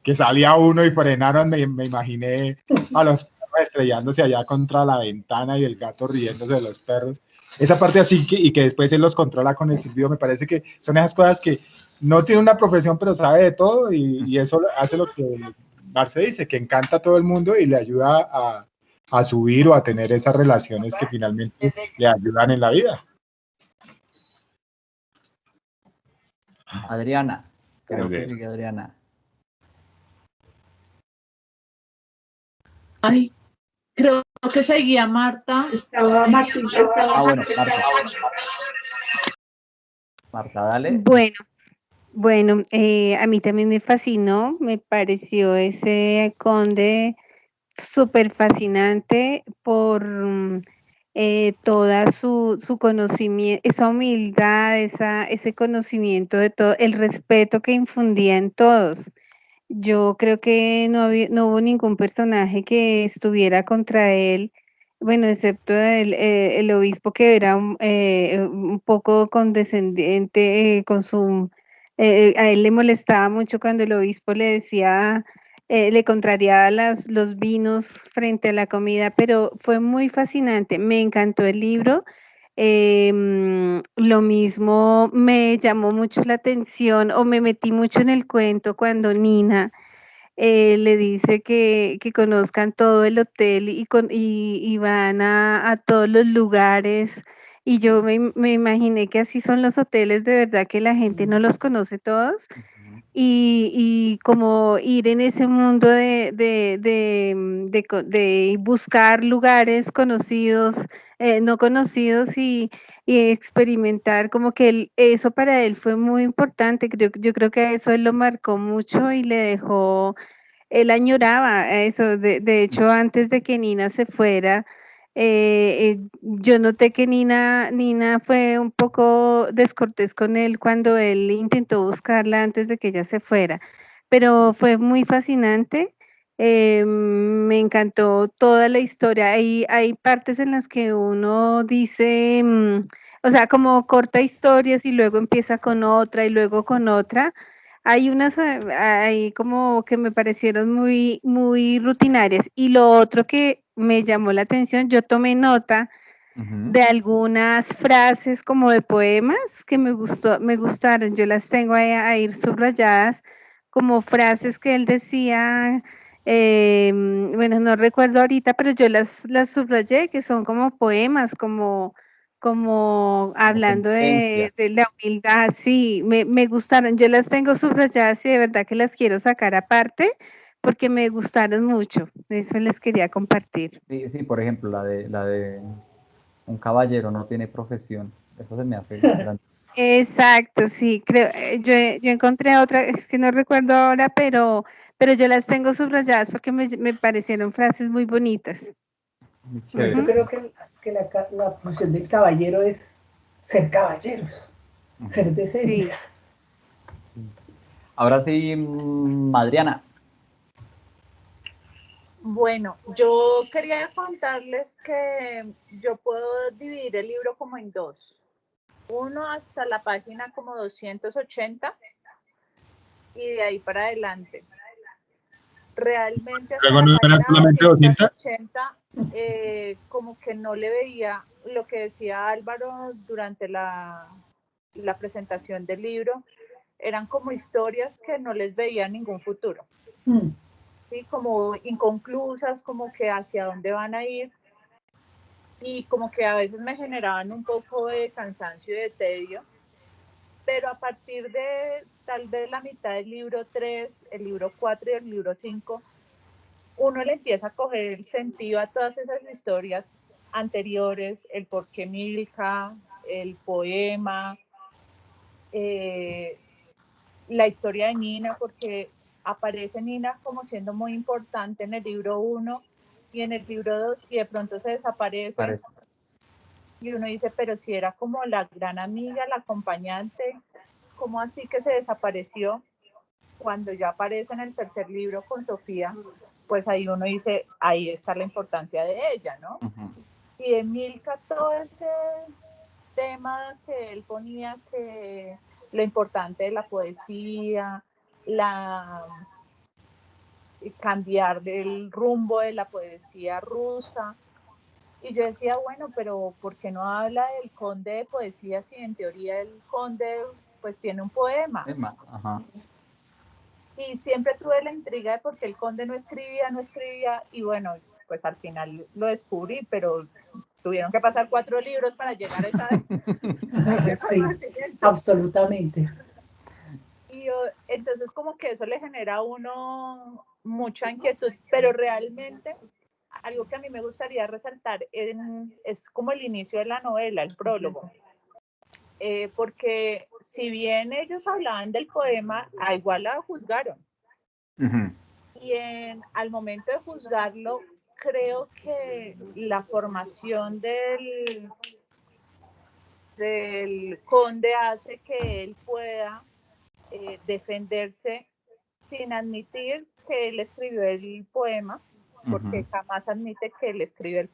que salía uno y frenaron, me imaginé a los perros estrellándose allá contra la ventana y el gato riéndose de los perros. Esa parte así y que después él los controla con el silbido, me parece que son esas cosas que no tiene una profesión, pero sabe de todo y eso hace lo que Marce dice, que encanta a todo el mundo y le ayuda a subir o a tener esas relaciones que finalmente le ayudan en la vida. Adriana, creo que sigue Adriana. Ay, creo que seguía Marta. Estaba Martín, Bueno, Marta, dale. Bueno, a mí también me fascinó, me pareció ese conde súper fascinante por toda su conocimiento, esa humildad, ese conocimiento de todo, el respeto que infundía en todos. Yo creo que no hubo ningún personaje que estuviera contra él, bueno, excepto el obispo, que era un poco condescendiente con a él le molestaba mucho cuando el obispo le decía, le contrariaba los vinos frente a la comida, pero fue muy fascinante, me encantó el libro. Lo mismo me llamó mucho la atención o me metí mucho en el cuento cuando Nina le dice que conozcan todo el hotel y van a todos los lugares. Y yo me imaginé que así son los hoteles, de verdad que la gente no los conoce todos. Y como ir en ese mundo de buscar lugares conocidos, no conocidos y experimentar, como que eso para él fue muy importante. Yo creo que eso él lo marcó mucho y le dejó él añoraba eso. De hecho, antes de que Nina se fuera, yo noté que Nina fue un poco descortés con él cuando él intentó buscarla antes de que ella se fuera, pero fue muy fascinante. Me encantó toda la historia. Hay partes en las que uno dice, o sea, como corta historias y luego empieza con otra y luego con otra. Hay unas ahí como que me parecieron muy, muy rutinarias. Y lo otro que me llamó la atención, yo tomé nota de algunas frases como de poemas que me gustaron. Yo las tengo ahí subrayadas como frases que él decía. Bueno, no recuerdo ahorita, pero yo las subrayé, que son como poemas, como hablando de sentencias. la humildad. Sí, me gustaron. Yo las tengo subrayadas y de verdad que las quiero sacar aparte porque me gustaron mucho. Eso les quería compartir. Sí, sí, por ejemplo, la de un caballero no tiene profesión. Eso se me hace grandioso. Exacto, sí, creo, yo encontré otra, es que no recuerdo ahora, pero yo las tengo subrayadas porque me parecieron frases muy bonitas. Muy Yo chévere. creo que la función del caballero es ser caballeros, ser Sí. decentes. Ahora sí, Adriana. Bueno, yo quería contarles que yo puedo dividir el libro como en dos. Uno hasta la página como 280 y de ahí para adelante. Realmente hasta Luego la no eran página solamente 200. 280 como que no le veía lo que decía Álvaro durante la presentación del libro. Eran como historias que no les veía ningún futuro. ¿Sí? Como inconclusas, como que hacia dónde van a ir. Y como que a veces me generaban un poco de cansancio y de tedio. Pero a partir de tal vez la mitad del libro 3, el libro 4 y el libro 5, uno le empieza a coger el sentido a todas esas historias anteriores, el por qué Milka, el poema, la historia de Nina, porque aparece Nina como siendo muy importante en el libro 1 y en el libro 2 y de pronto se desaparece. Parece. Y uno dice, pero si era como la gran amiga, la acompañante, ¿cómo así que se desapareció? Cuando ya aparece en el tercer libro con Sofía, pues ahí uno dice, ahí está la importancia de ella, ¿no? Y de Milka todo ese tema que él ponía, que lo importante de la poesía, cambiar el rumbo de la poesía rusa. Y yo decía, bueno, pero ¿por qué no habla del conde de poesía si en teoría el conde pues tiene un poema? Ajá. Y siempre tuve la intriga de por qué el conde no escribía, y bueno, pues al final lo descubrí, pero tuvieron que pasar 4 libros para llegar a ese Sí, absolutamente. Y entonces como que eso le genera a uno mucha inquietud, pero realmente algo que a mí me gustaría resaltar es como el inicio de la novela, el prólogo. Porque si bien ellos hablaban del poema, a igual la juzgaron. Y al momento de juzgarlo, creo que la formación del conde hace que él pueda defenderse sin admitir que él escribió el poema, porque jamás admite que él escribe el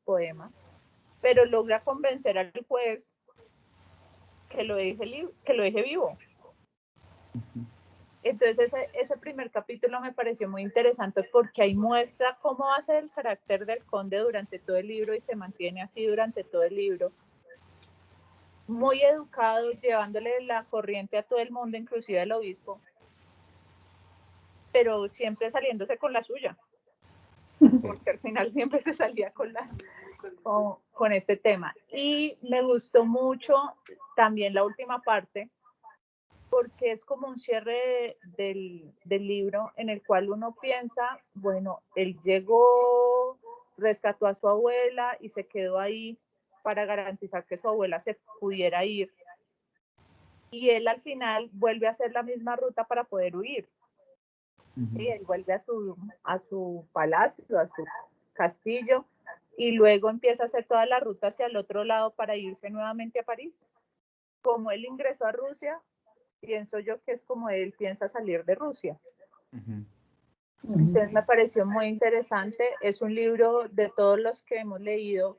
poema, pero logra convencer al juez que lo deje vivo. Entonces ese primer capítulo me pareció muy interesante porque ahí muestra cómo va a ser el carácter del conde durante todo el libro y se mantiene así durante todo el libro. Muy educado, llevándole la corriente a todo el mundo, inclusive al obispo, pero siempre saliéndose con la suya, porque al final siempre se salía con este tema. Y me gustó mucho también la última parte, porque es como un cierre del libro en el cual uno piensa, bueno, él llegó, rescató a su abuela y se quedó ahí para garantizar que su abuela se pudiera ir. Y él al final vuelve a hacer la misma ruta para poder huir. Y él vuelve a su palacio, a su castillo, y luego empieza a hacer toda la ruta hacia el otro lado para irse nuevamente a París. Como él ingresó a Rusia, pienso yo que es como él piensa salir de Rusia. Entonces me pareció muy interesante. Es un libro de todos los que hemos leído,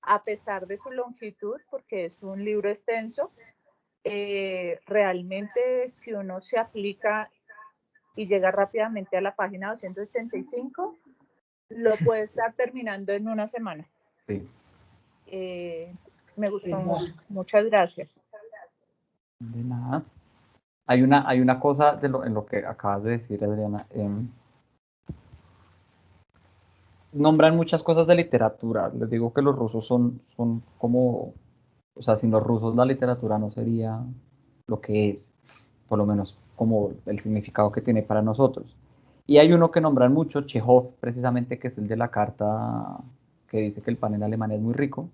a pesar de su longitud, porque es un libro extenso. Realmente, si uno se aplica y llega rápidamente a la página 285, lo puede estar terminando en una semana. Sí. Me gustó mucho. Muchas gracias. De nada. Hay una cosa en lo que acabas de decir, Adriana. Nombran muchas cosas de literatura. Les digo que los rusos son como, o sea, sin los rusos la literatura no sería lo que es, por lo menos como el significado que tiene para nosotros. Y hay uno que nombran mucho, Chekhov, precisamente, que es el de la carta que dice que el pan en alemán es muy rico.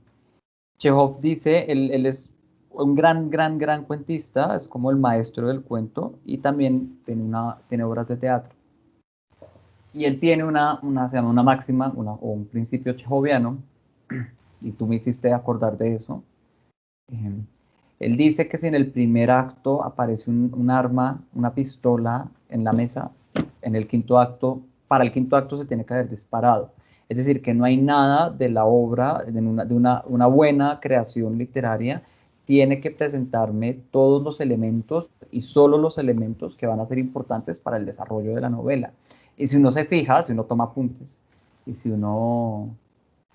Chekhov dice, él es un gran cuentista, es como el maestro del cuento, y también tiene obras de teatro. Y él tiene se llama una máxima, o un principio chejoviano, y tú me hiciste acordar de eso. Él dice que si en el primer acto aparece un arma, una pistola en la mesa, en el quinto acto, para el quinto acto se tiene que haber disparado. Es decir, que no hay nada de la obra, de una buena creación literaria, tiene que presentarme todos los elementos y solo los elementos que van a ser importantes para el desarrollo de la novela. Y si uno se fija, si uno toma apuntes, y si uno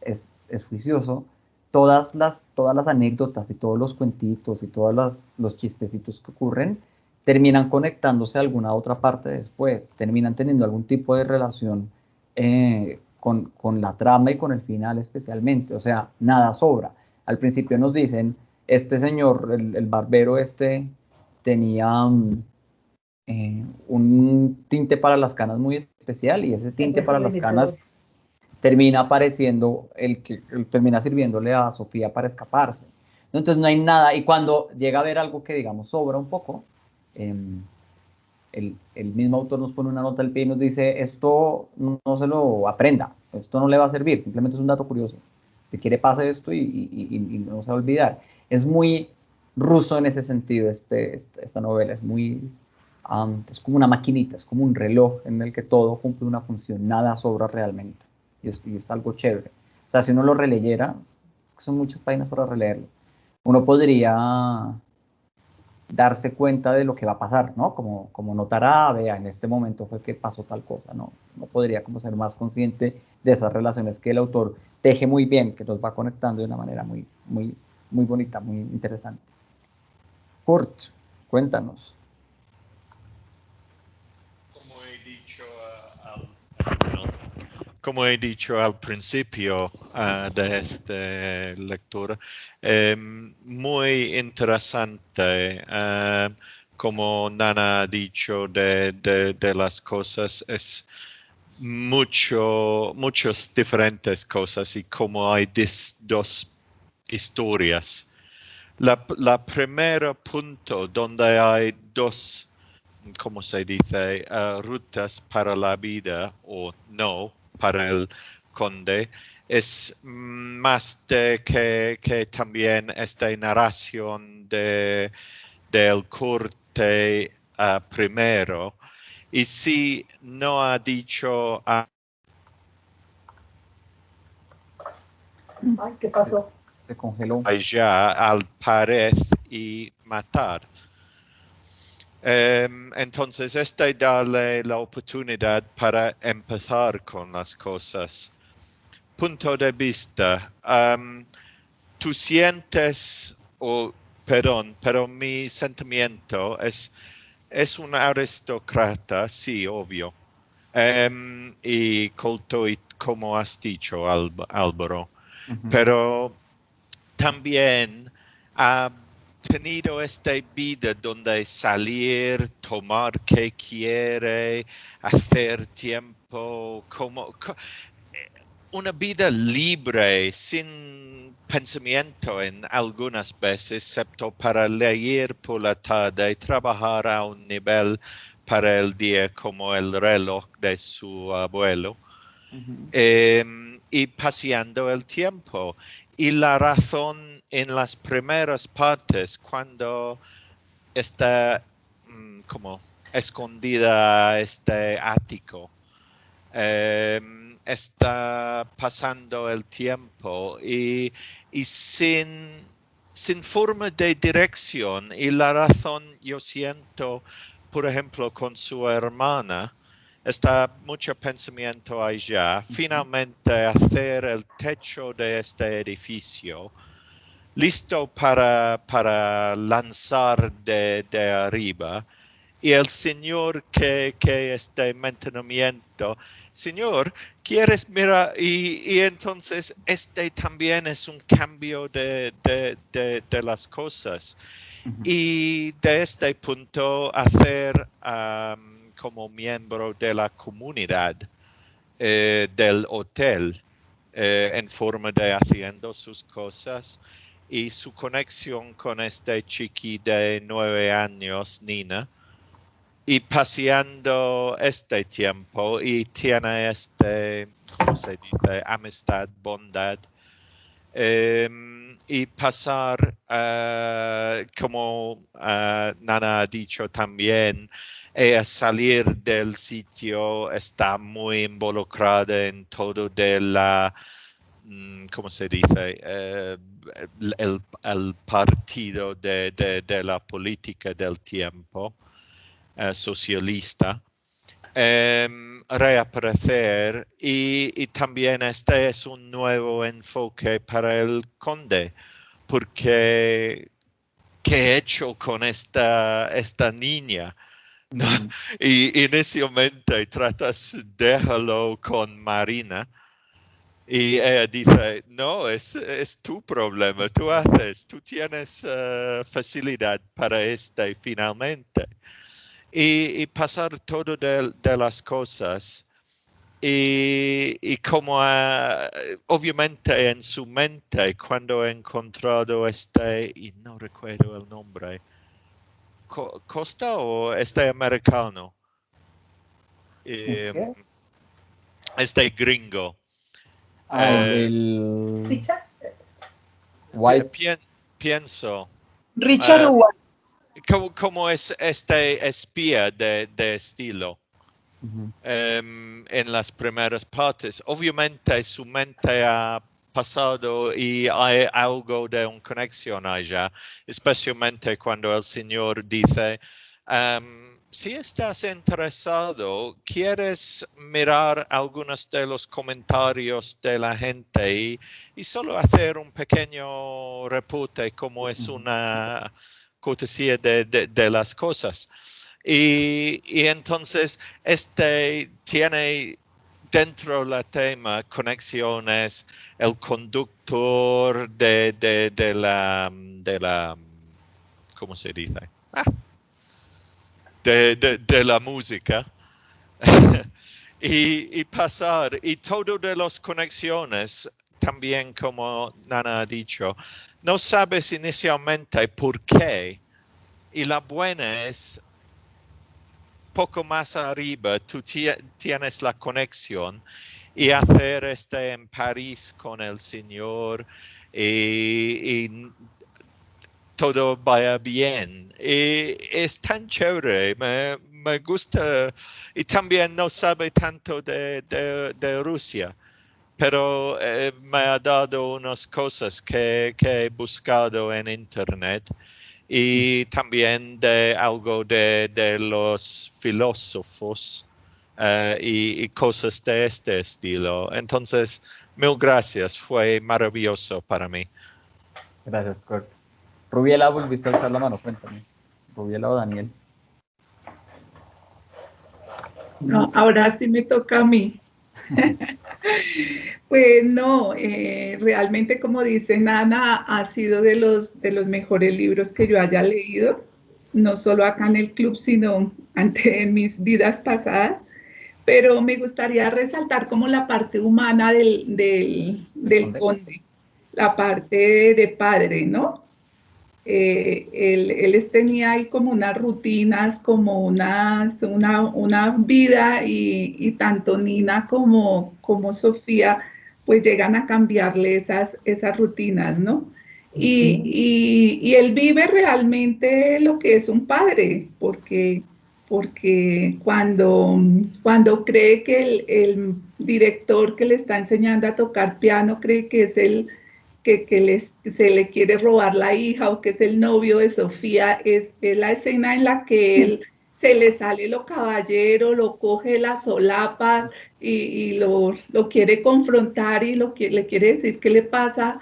es juicioso, todas las anécdotas y todos los cuentitos y todos los chistecitos que ocurren terminan conectándose a alguna otra parte después, terminan teniendo algún tipo de relación con la trama y con el final especialmente. O sea, nada sobra. Al principio nos dicen, este señor, el barbero tenía un tinte para las canas muy especial, y ese tinte para las canas termina apareciendo, termina sirviéndole a Sofía para escaparse. Entonces no hay nada, y cuando llega a ver algo que, digamos, sobra un poco, el mismo autor nos pone una nota al pie y nos dice, esto no se lo aprenda, esto no le va a servir, simplemente es un dato curioso. Si quiere, pase esto y no se va a olvidar. Es muy ruso en ese sentido esta novela, es como una maquinita, es como un reloj en el que todo cumple una función, nada sobra realmente. Y es algo chévere. O sea, si uno lo releyera, es que son muchas páginas para releerlo, uno podría darse cuenta de lo que va a pasar, ¿no? Como notar, vea, en este momento fue que pasó tal cosa, ¿no? Uno podría como ser más consciente de esas relaciones que el autor teje muy bien, que nos va conectando de una manera muy bonita, muy interesante. Kurt, cuéntanos. Como he dicho al principio de esta lectura, muy interesante, como Nana ha dicho, de las cosas, es muchas diferentes cosas, y como hay dos historias. La primera punto donde hay dos, ¿cómo se dice?, rutas para la vida, o no, para el conde, es más de que también esta narración del corte primero. Y si no ha dicho... Ay, ¿qué pasó? Se congeló. Ya al pared y matar. Entonces, darle la oportunidad para empezar con las cosas. Punto de vista. Tú sientes, pero mi sentimiento es un aristócrata, sí, obvio. Y culto, como has dicho, Álvaro. Pero también tenido esta vida donde salir, tomar que quiere, hacer tiempo, una vida libre, sin pensamiento en algunas veces, excepto para leer por la tarde, trabajar a un nivel para el día como el reloj de su abuelo. Y paseando el tiempo. Y la razón en las primeras partes, cuando está como escondida este ático, está pasando el tiempo y sin forma de dirección. Y la razón, yo siento, por ejemplo, con su hermana, está mucho pensamiento allá. Finalmente hacer el techo de este edificio, listo para lanzar de arriba. Y el señor que este mantenimiento, señor, ¿quieres mirar? Y entonces este también es un cambio de las cosas. Y de este punto hacer como miembro de la comunidad del hotel en forma de haciendo sus cosas, y su conexión con este chiqui de 9 años, Nina, y paseando este tiempo, y tiene ¿cómo se dice? Amistad, bondad. Y pasar, como Nana ha dicho también, salir del sitio, está muy involucrada en todo de la, ¿cómo se dice? El partido de la política del tiempo socialista. Reaparecer, y también este es un nuevo enfoque para el conde, porque ¿qué he hecho con esta niña? ¿No? Y inicialmente tratas de dejarlo con Marina, y ella dice, no, es tu problema, tú tienes facilidad para finalmente. Y pasar todo de las cosas, y como obviamente en su mente, cuando he encontrado y no recuerdo el nombre, ¿Costa o americano? Gringo. ¿Richard? White. Pienso. Richard White. Como es espía de estilo. En las primeras partes. Obviamente su mente ha pasado y hay algo de una conexión allá, especialmente cuando el señor dice, si estás interesado, ¿quieres mirar algunos de los comentarios de la gente y solo hacer un pequeño reporte como es una cortesía de las cosas? Y entonces tiene dentro del tema conexiones, el conductor de la ¿cómo se dice? De la música. y pasar, y todo de las conexiones, también como Nana ha dicho, no sabes inicialmente por qué, y la buena es poco más arriba, tú tienes la conexión, y hacer en París con el señor, y todo vaya bien. Y es tan chévere, me gusta, y también no sabe tanto de Rusia, pero me ha dado unas cosas que he buscado en internet, y también de algo de los filósofos y cosas de este estilo. Entonces, mil gracias, fue maravilloso para mí. Gracias, Kurt. Rubiela, volviste a alzar la mano, cuéntanos. Rubiela o Daniel. No, ahora sí me toca a mí. Pues no, realmente como dice Nana, ha sido de los mejores libros que yo haya leído, no solo acá en el club, sino en mis vidas pasadas, pero me gustaría resaltar como la parte humana del conde, la parte de padre, ¿no? él tenía ahí como unas rutinas, como una vida y tanto Nina como Sofía pues llegan a cambiarle esas rutinas, ¿no? Y él vive realmente lo que es un padre, porque cuando cree que el director que le está enseñando a tocar piano cree que es se le quiere robar la hija o que es el novio de Sofía, es la escena en la que él se le sale lo caballero, lo coge la solapa y lo quiere confrontar y le quiere decir qué le pasa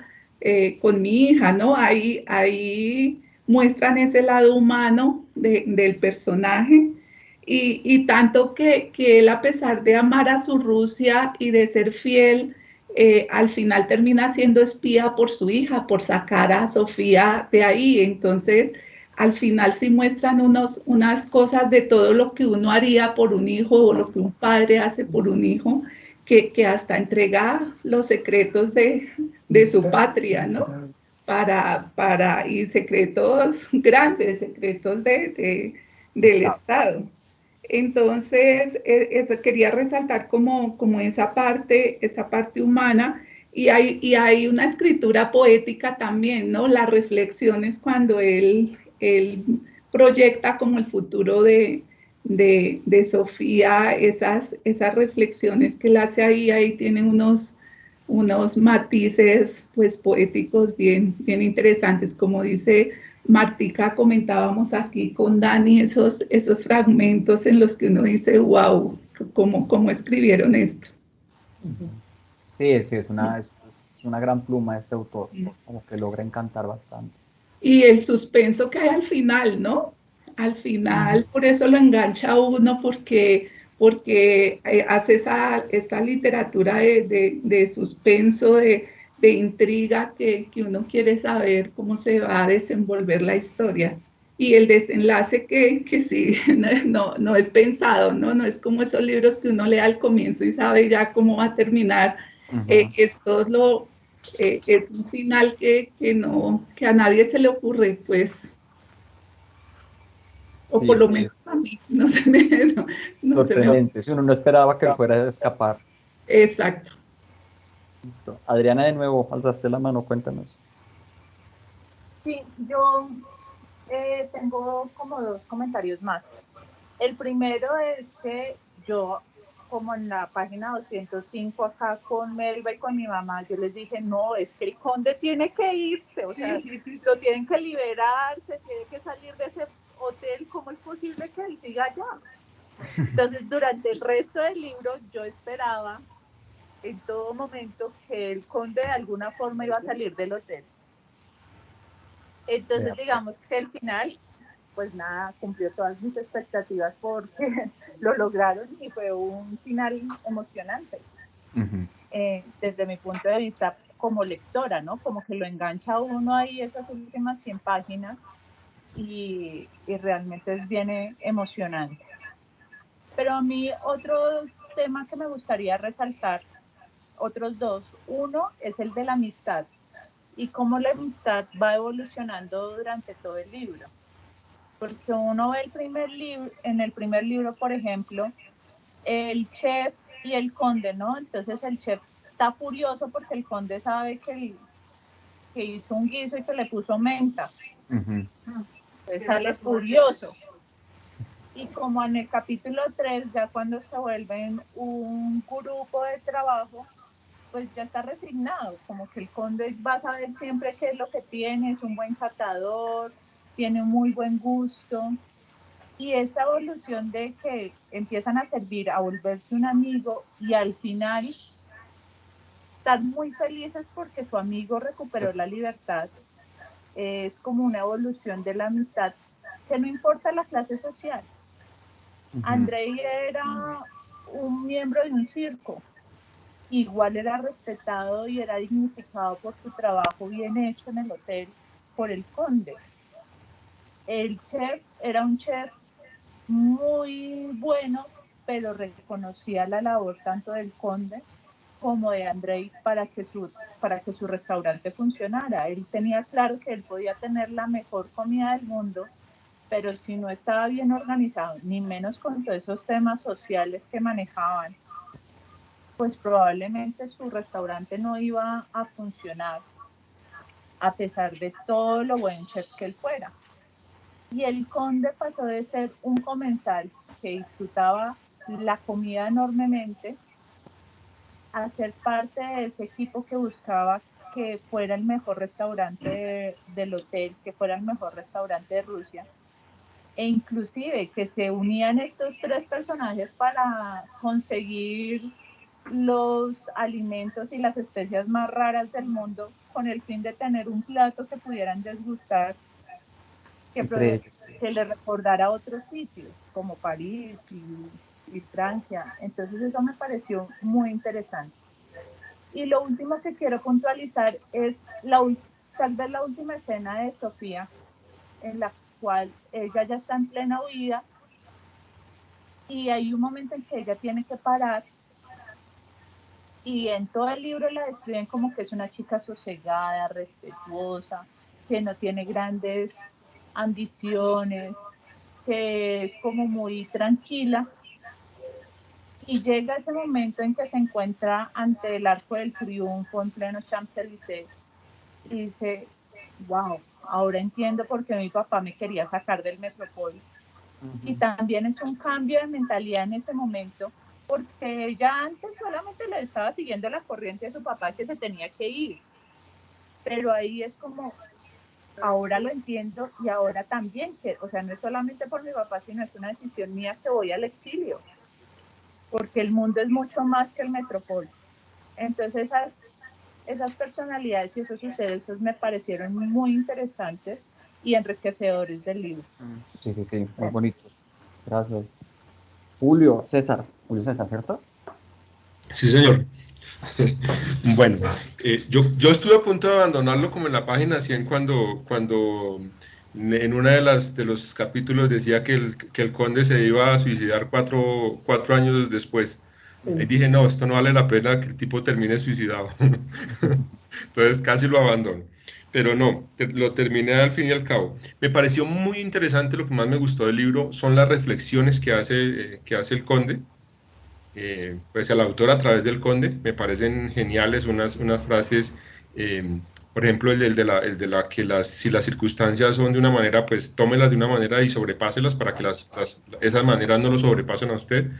con mi hija, ¿no? Ahí muestran ese lado humano del personaje. Y tanto que él, a pesar de amar a su Rusia y de ser fiel, al final termina siendo espía por su hija, por sacar a Sofía de ahí. Entonces, al final sí muestran unas cosas de todo lo que uno haría por un hijo o lo que un padre hace por un hijo, que hasta entrega los secretos de su patria, ¿no? Y secretos grandes, secretos del Estado. Entonces, eso quería resaltar como esa parte humana, y hay una escritura poética también, ¿no? Las reflexiones cuando él proyecta como el futuro de Sofía, esas reflexiones que él hace ahí tienen unos matices pues poéticos bien interesantes, como dice Martica, comentábamos aquí con Dani esos fragmentos en los que uno dice, wow, ¿cómo escribieron esto? Sí, es una gran pluma este autor, como que logra encantar bastante. Y el suspenso que hay al final, ¿no? Al final, por eso lo engancha a uno, porque hace esa literatura de suspenso, de intriga, que uno quiere saber cómo se va a desenvolver la historia. Y el desenlace que sí, no es pensado, ¿no? No es como esos libros que uno lee al comienzo y sabe ya cómo va a terminar. Esto es un final que a nadie se le ocurre, pues. O por lo menos a mí, no se me... sorprendente, si uno no esperaba que fuera a escapar. Exacto. Listo. Adriana, de nuevo, alzaste la mano, cuéntanos. Sí, yo tengo como 2 comentarios más. El primero es que yo, como en la página 205 acá con Melba y con mi mamá, yo les dije, no, es que el conde tiene que irse, o sea, lo tienen que liberarse, tiene que salir de ese hotel, ¿cómo es posible que él siga allá? Entonces, durante el resto del libro, yo esperaba en todo momento que el conde de alguna forma iba a salir del hotel. Entonces, digamos que el final, pues nada, cumplió todas mis expectativas porque lo lograron y fue un final emocionante. Desde mi punto de vista como lectora, ¿no? Como que lo engancha a uno ahí esas últimas 100 páginas y realmente es bien emocionante. Pero a mí otro tema que me gustaría resaltar, otros 2, uno es el de la amistad y cómo la amistad va evolucionando durante todo el libro. Porque uno ve en el primer libro, por ejemplo, el chef y el conde, ¿no? Entonces el chef está furioso porque el conde sabe que hizo un guiso y que le puso menta. Entonces sale furioso. Y como en el capítulo 3, ya cuando se vuelven un grupo de trabajo, pues ya está resignado, como que el conde va a saber siempre qué es lo que tiene, es un buen catador, tiene un muy buen gusto. Y esa evolución de que empiezan a servir, a volverse un amigo y al final estar muy felices porque su amigo recuperó la libertad, es como una evolución de la amistad que no importa la clase social. Andrei era un miembro de un circo, igual era respetado y era dignificado por su trabajo bien hecho en el hotel por el conde. El chef era un chef muy bueno, pero reconocía la labor tanto del conde como de Andrei para que su restaurante funcionara. Él tenía claro que él podía tener la mejor comida del mundo, pero si no estaba bien organizado, ni menos con todos esos temas sociales que manejaban, pues probablemente su restaurante no iba a funcionar, a pesar de todo lo buen chef que él fuera. Y el conde pasó de ser un comensal que disfrutaba la comida enormemente a ser parte de ese equipo que buscaba que fuera el mejor restaurante del hotel, que fuera el mejor restaurante de Rusia. E inclusive que se unían estos tres personajes para conseguir los alimentos y las especias más raras del mundo con el fin de tener un plato que pudieran degustar, que le recordara otros sitios como París y Francia. Entonces eso me pareció muy interesante. Y lo último que quiero puntualizar es tal vez la última escena de Sofía, en la cual ella ya está en plena huida y hay un momento en que ella tiene que parar, y en todo el libro la describen como que es una chica sosegada, respetuosa, que no tiene grandes ambiciones, que es como muy tranquila, y llega ese momento en que se encuentra ante el Arco del Triunfo en pleno Champs-Élysées y dice, wow, ahora entiendo por qué mi papá me quería sacar del Metropol. Y también es un cambio de mentalidad en ese momento, porque ella antes solamente le estaba siguiendo la corriente de su papá, que se tenía que ir, pero ahí es como, ahora lo entiendo y ahora también, o sea, no es solamente por mi papá, sino es una decisión mía que voy al exilio, porque el mundo es mucho más que el Metropol. Entonces esas personalidades y esos sucesos me parecieron muy interesantes y enriquecedores del libro. Sí, muy bonito. Gracias. Julio César, ¿cierto? Sí, señor. Bueno, yo estuve a punto de abandonarlo como en la página 100 cuando en una de los capítulos decía que el conde se iba a suicidar cuatro años después. Y dije, no, esto no vale la pena que el tipo termine suicidado. Entonces casi lo abandono. Pero no, lo terminé al fin y al cabo. Me pareció muy interesante, lo que más me gustó del libro son las reflexiones que hace el conde. Pues el autor a través del conde, me parecen geniales unas frases, por ejemplo el de la que si las circunstancias son de una manera, pues tómelas de una manera y sobrepáselas para que esas maneras no lo sobrepasen a usted.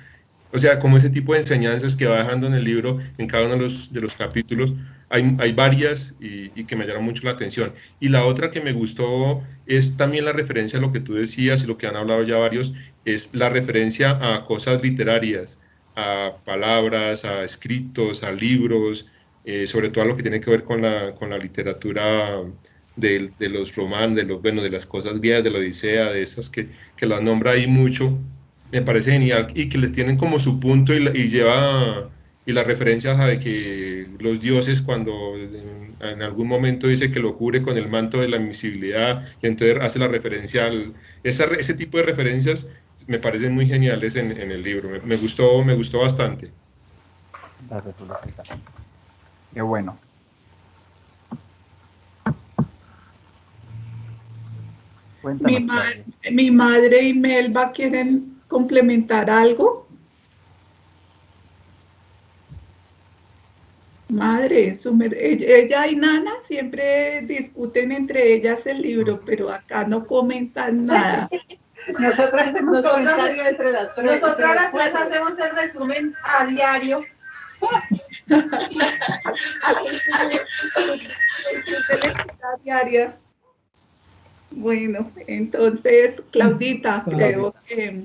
O sea, como ese tipo de enseñanzas que va dejando en el libro, en cada uno de los capítulos, hay varias y que me llaman mucho la atención. Y la otra que me gustó es también la referencia a lo que tú decías y lo que han hablado ya varios, es la referencia a cosas literarias, a palabras, a escritos, a libros, sobre todo a lo que tiene que ver con la literatura de los romanos, de las cosas viejas, de la Odisea, de esas que las nombra ahí mucho. Me parece genial y que les tienen como su punto y las referencias a de que los dioses cuando en algún momento dice que lo cubre con el manto de la invisibilidad y entonces hace la referencia ese tipo de referencias me parecen muy geniales en el libro. Me gustó bastante. Gracias, qué bueno. Mi madre y Melba quieren complementar algo. Madre, ella y Nana siempre discuten entre ellas el libro, pero acá no comentan nada. Nosotras hacemos comentarios entre las tres. Nosotras las tres hacemos el resumen a diario. Diaria. Bueno, entonces, Claudita, creo que...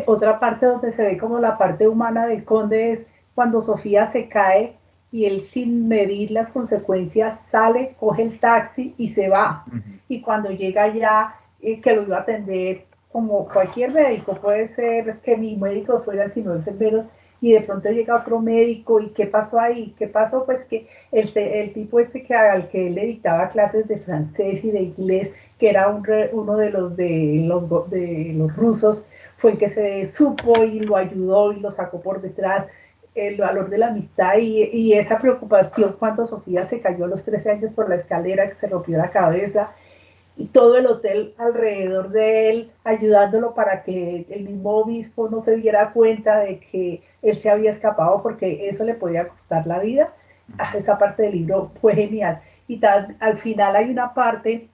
Otra parte donde se ve como la parte humana del conde es cuando Sofía se cae y él sin medir las consecuencias sale, coge el taxi y se va. Y cuando llega ya, que lo iba a atender como cualquier médico, puede ser que mi médico fueran sino enfermeros, y de pronto llega otro médico, ¿y qué pasó ahí? ¿Qué pasó? Pues que el tipo al que él le dictaba clases de francés y de inglés, que era uno de los rusos, fue el que se supo y lo ayudó y lo sacó por detrás. el valor de la amistad y esa preocupación cuando Sofía se cayó a los 13 años por la escalera, que se rompió la cabeza, y todo el hotel alrededor de él ayudándolo para que el mismo obispo no se diera cuenta de que él se había escapado porque eso le podía costar la vida. Esa parte del libro fue genial. Y al final hay una parte,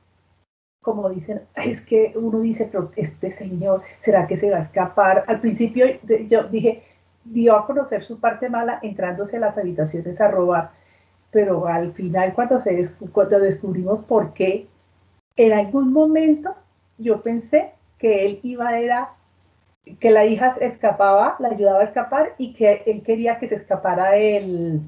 como dicen, es que uno dice, pero este señor, ¿será que se va a escapar? Al principio yo dije, dio a conocer su parte mala entrándose a las habitaciones a robar, pero al final cuando descubrimos por qué, en algún momento yo pensé que él que la hija se escapaba, la ayudaba a escapar y que él quería que se escapara el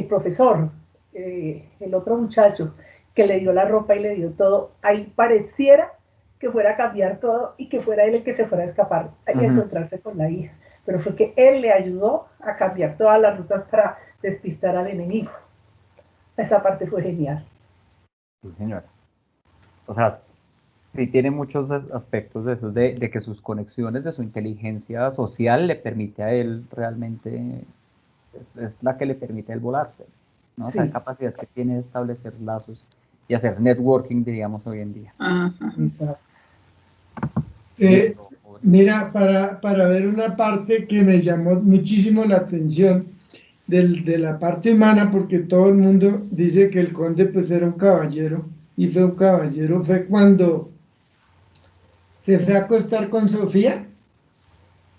profesor, el otro muchacho que le dio la ropa y le dio todo. Ahí pareciera que fuera a cambiar todo y que fuera él el que se fuera a escapar y encontrarse con la hija. Pero fue que él le ayudó a cambiar todas las rutas para despistar al enemigo. Esa parte fue genial. Sí, señora. O sea, sí tiene muchos aspectos de esos, de que sus conexiones, de su inteligencia social le permite a él realmente, es la que le permite a él volarse, ¿no? Sí. Esa capacidad que tiene de establecer lazos y hacer networking, diríamos, hoy en día. Exacto. Mira, para ver una parte que me llamó muchísimo la atención de la parte humana, porque todo el mundo dice que el conde pues era un caballero, y fue un caballero, fue cuando se fue a acostar con Sofía,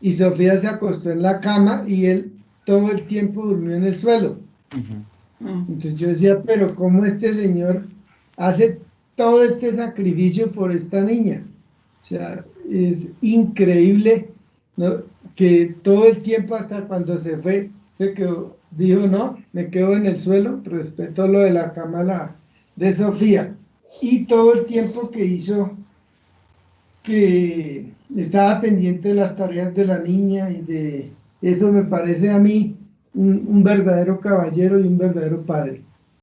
y Sofía se acostó en la cama, y él todo el tiempo durmió en el suelo. Entonces yo decía, pero ¿cómo este señor hace todo este sacrificio por esta niña? O sea, es increíble, ¿no? Que todo el tiempo hasta cuando se fue, se quedó, dijo, no, me quedo en el suelo, respetó lo de la cama de Sofía. Y todo el tiempo que hizo, que estaba pendiente de las tareas de la niña, y de eso me parece a mí un verdadero caballero y un verdadero padre.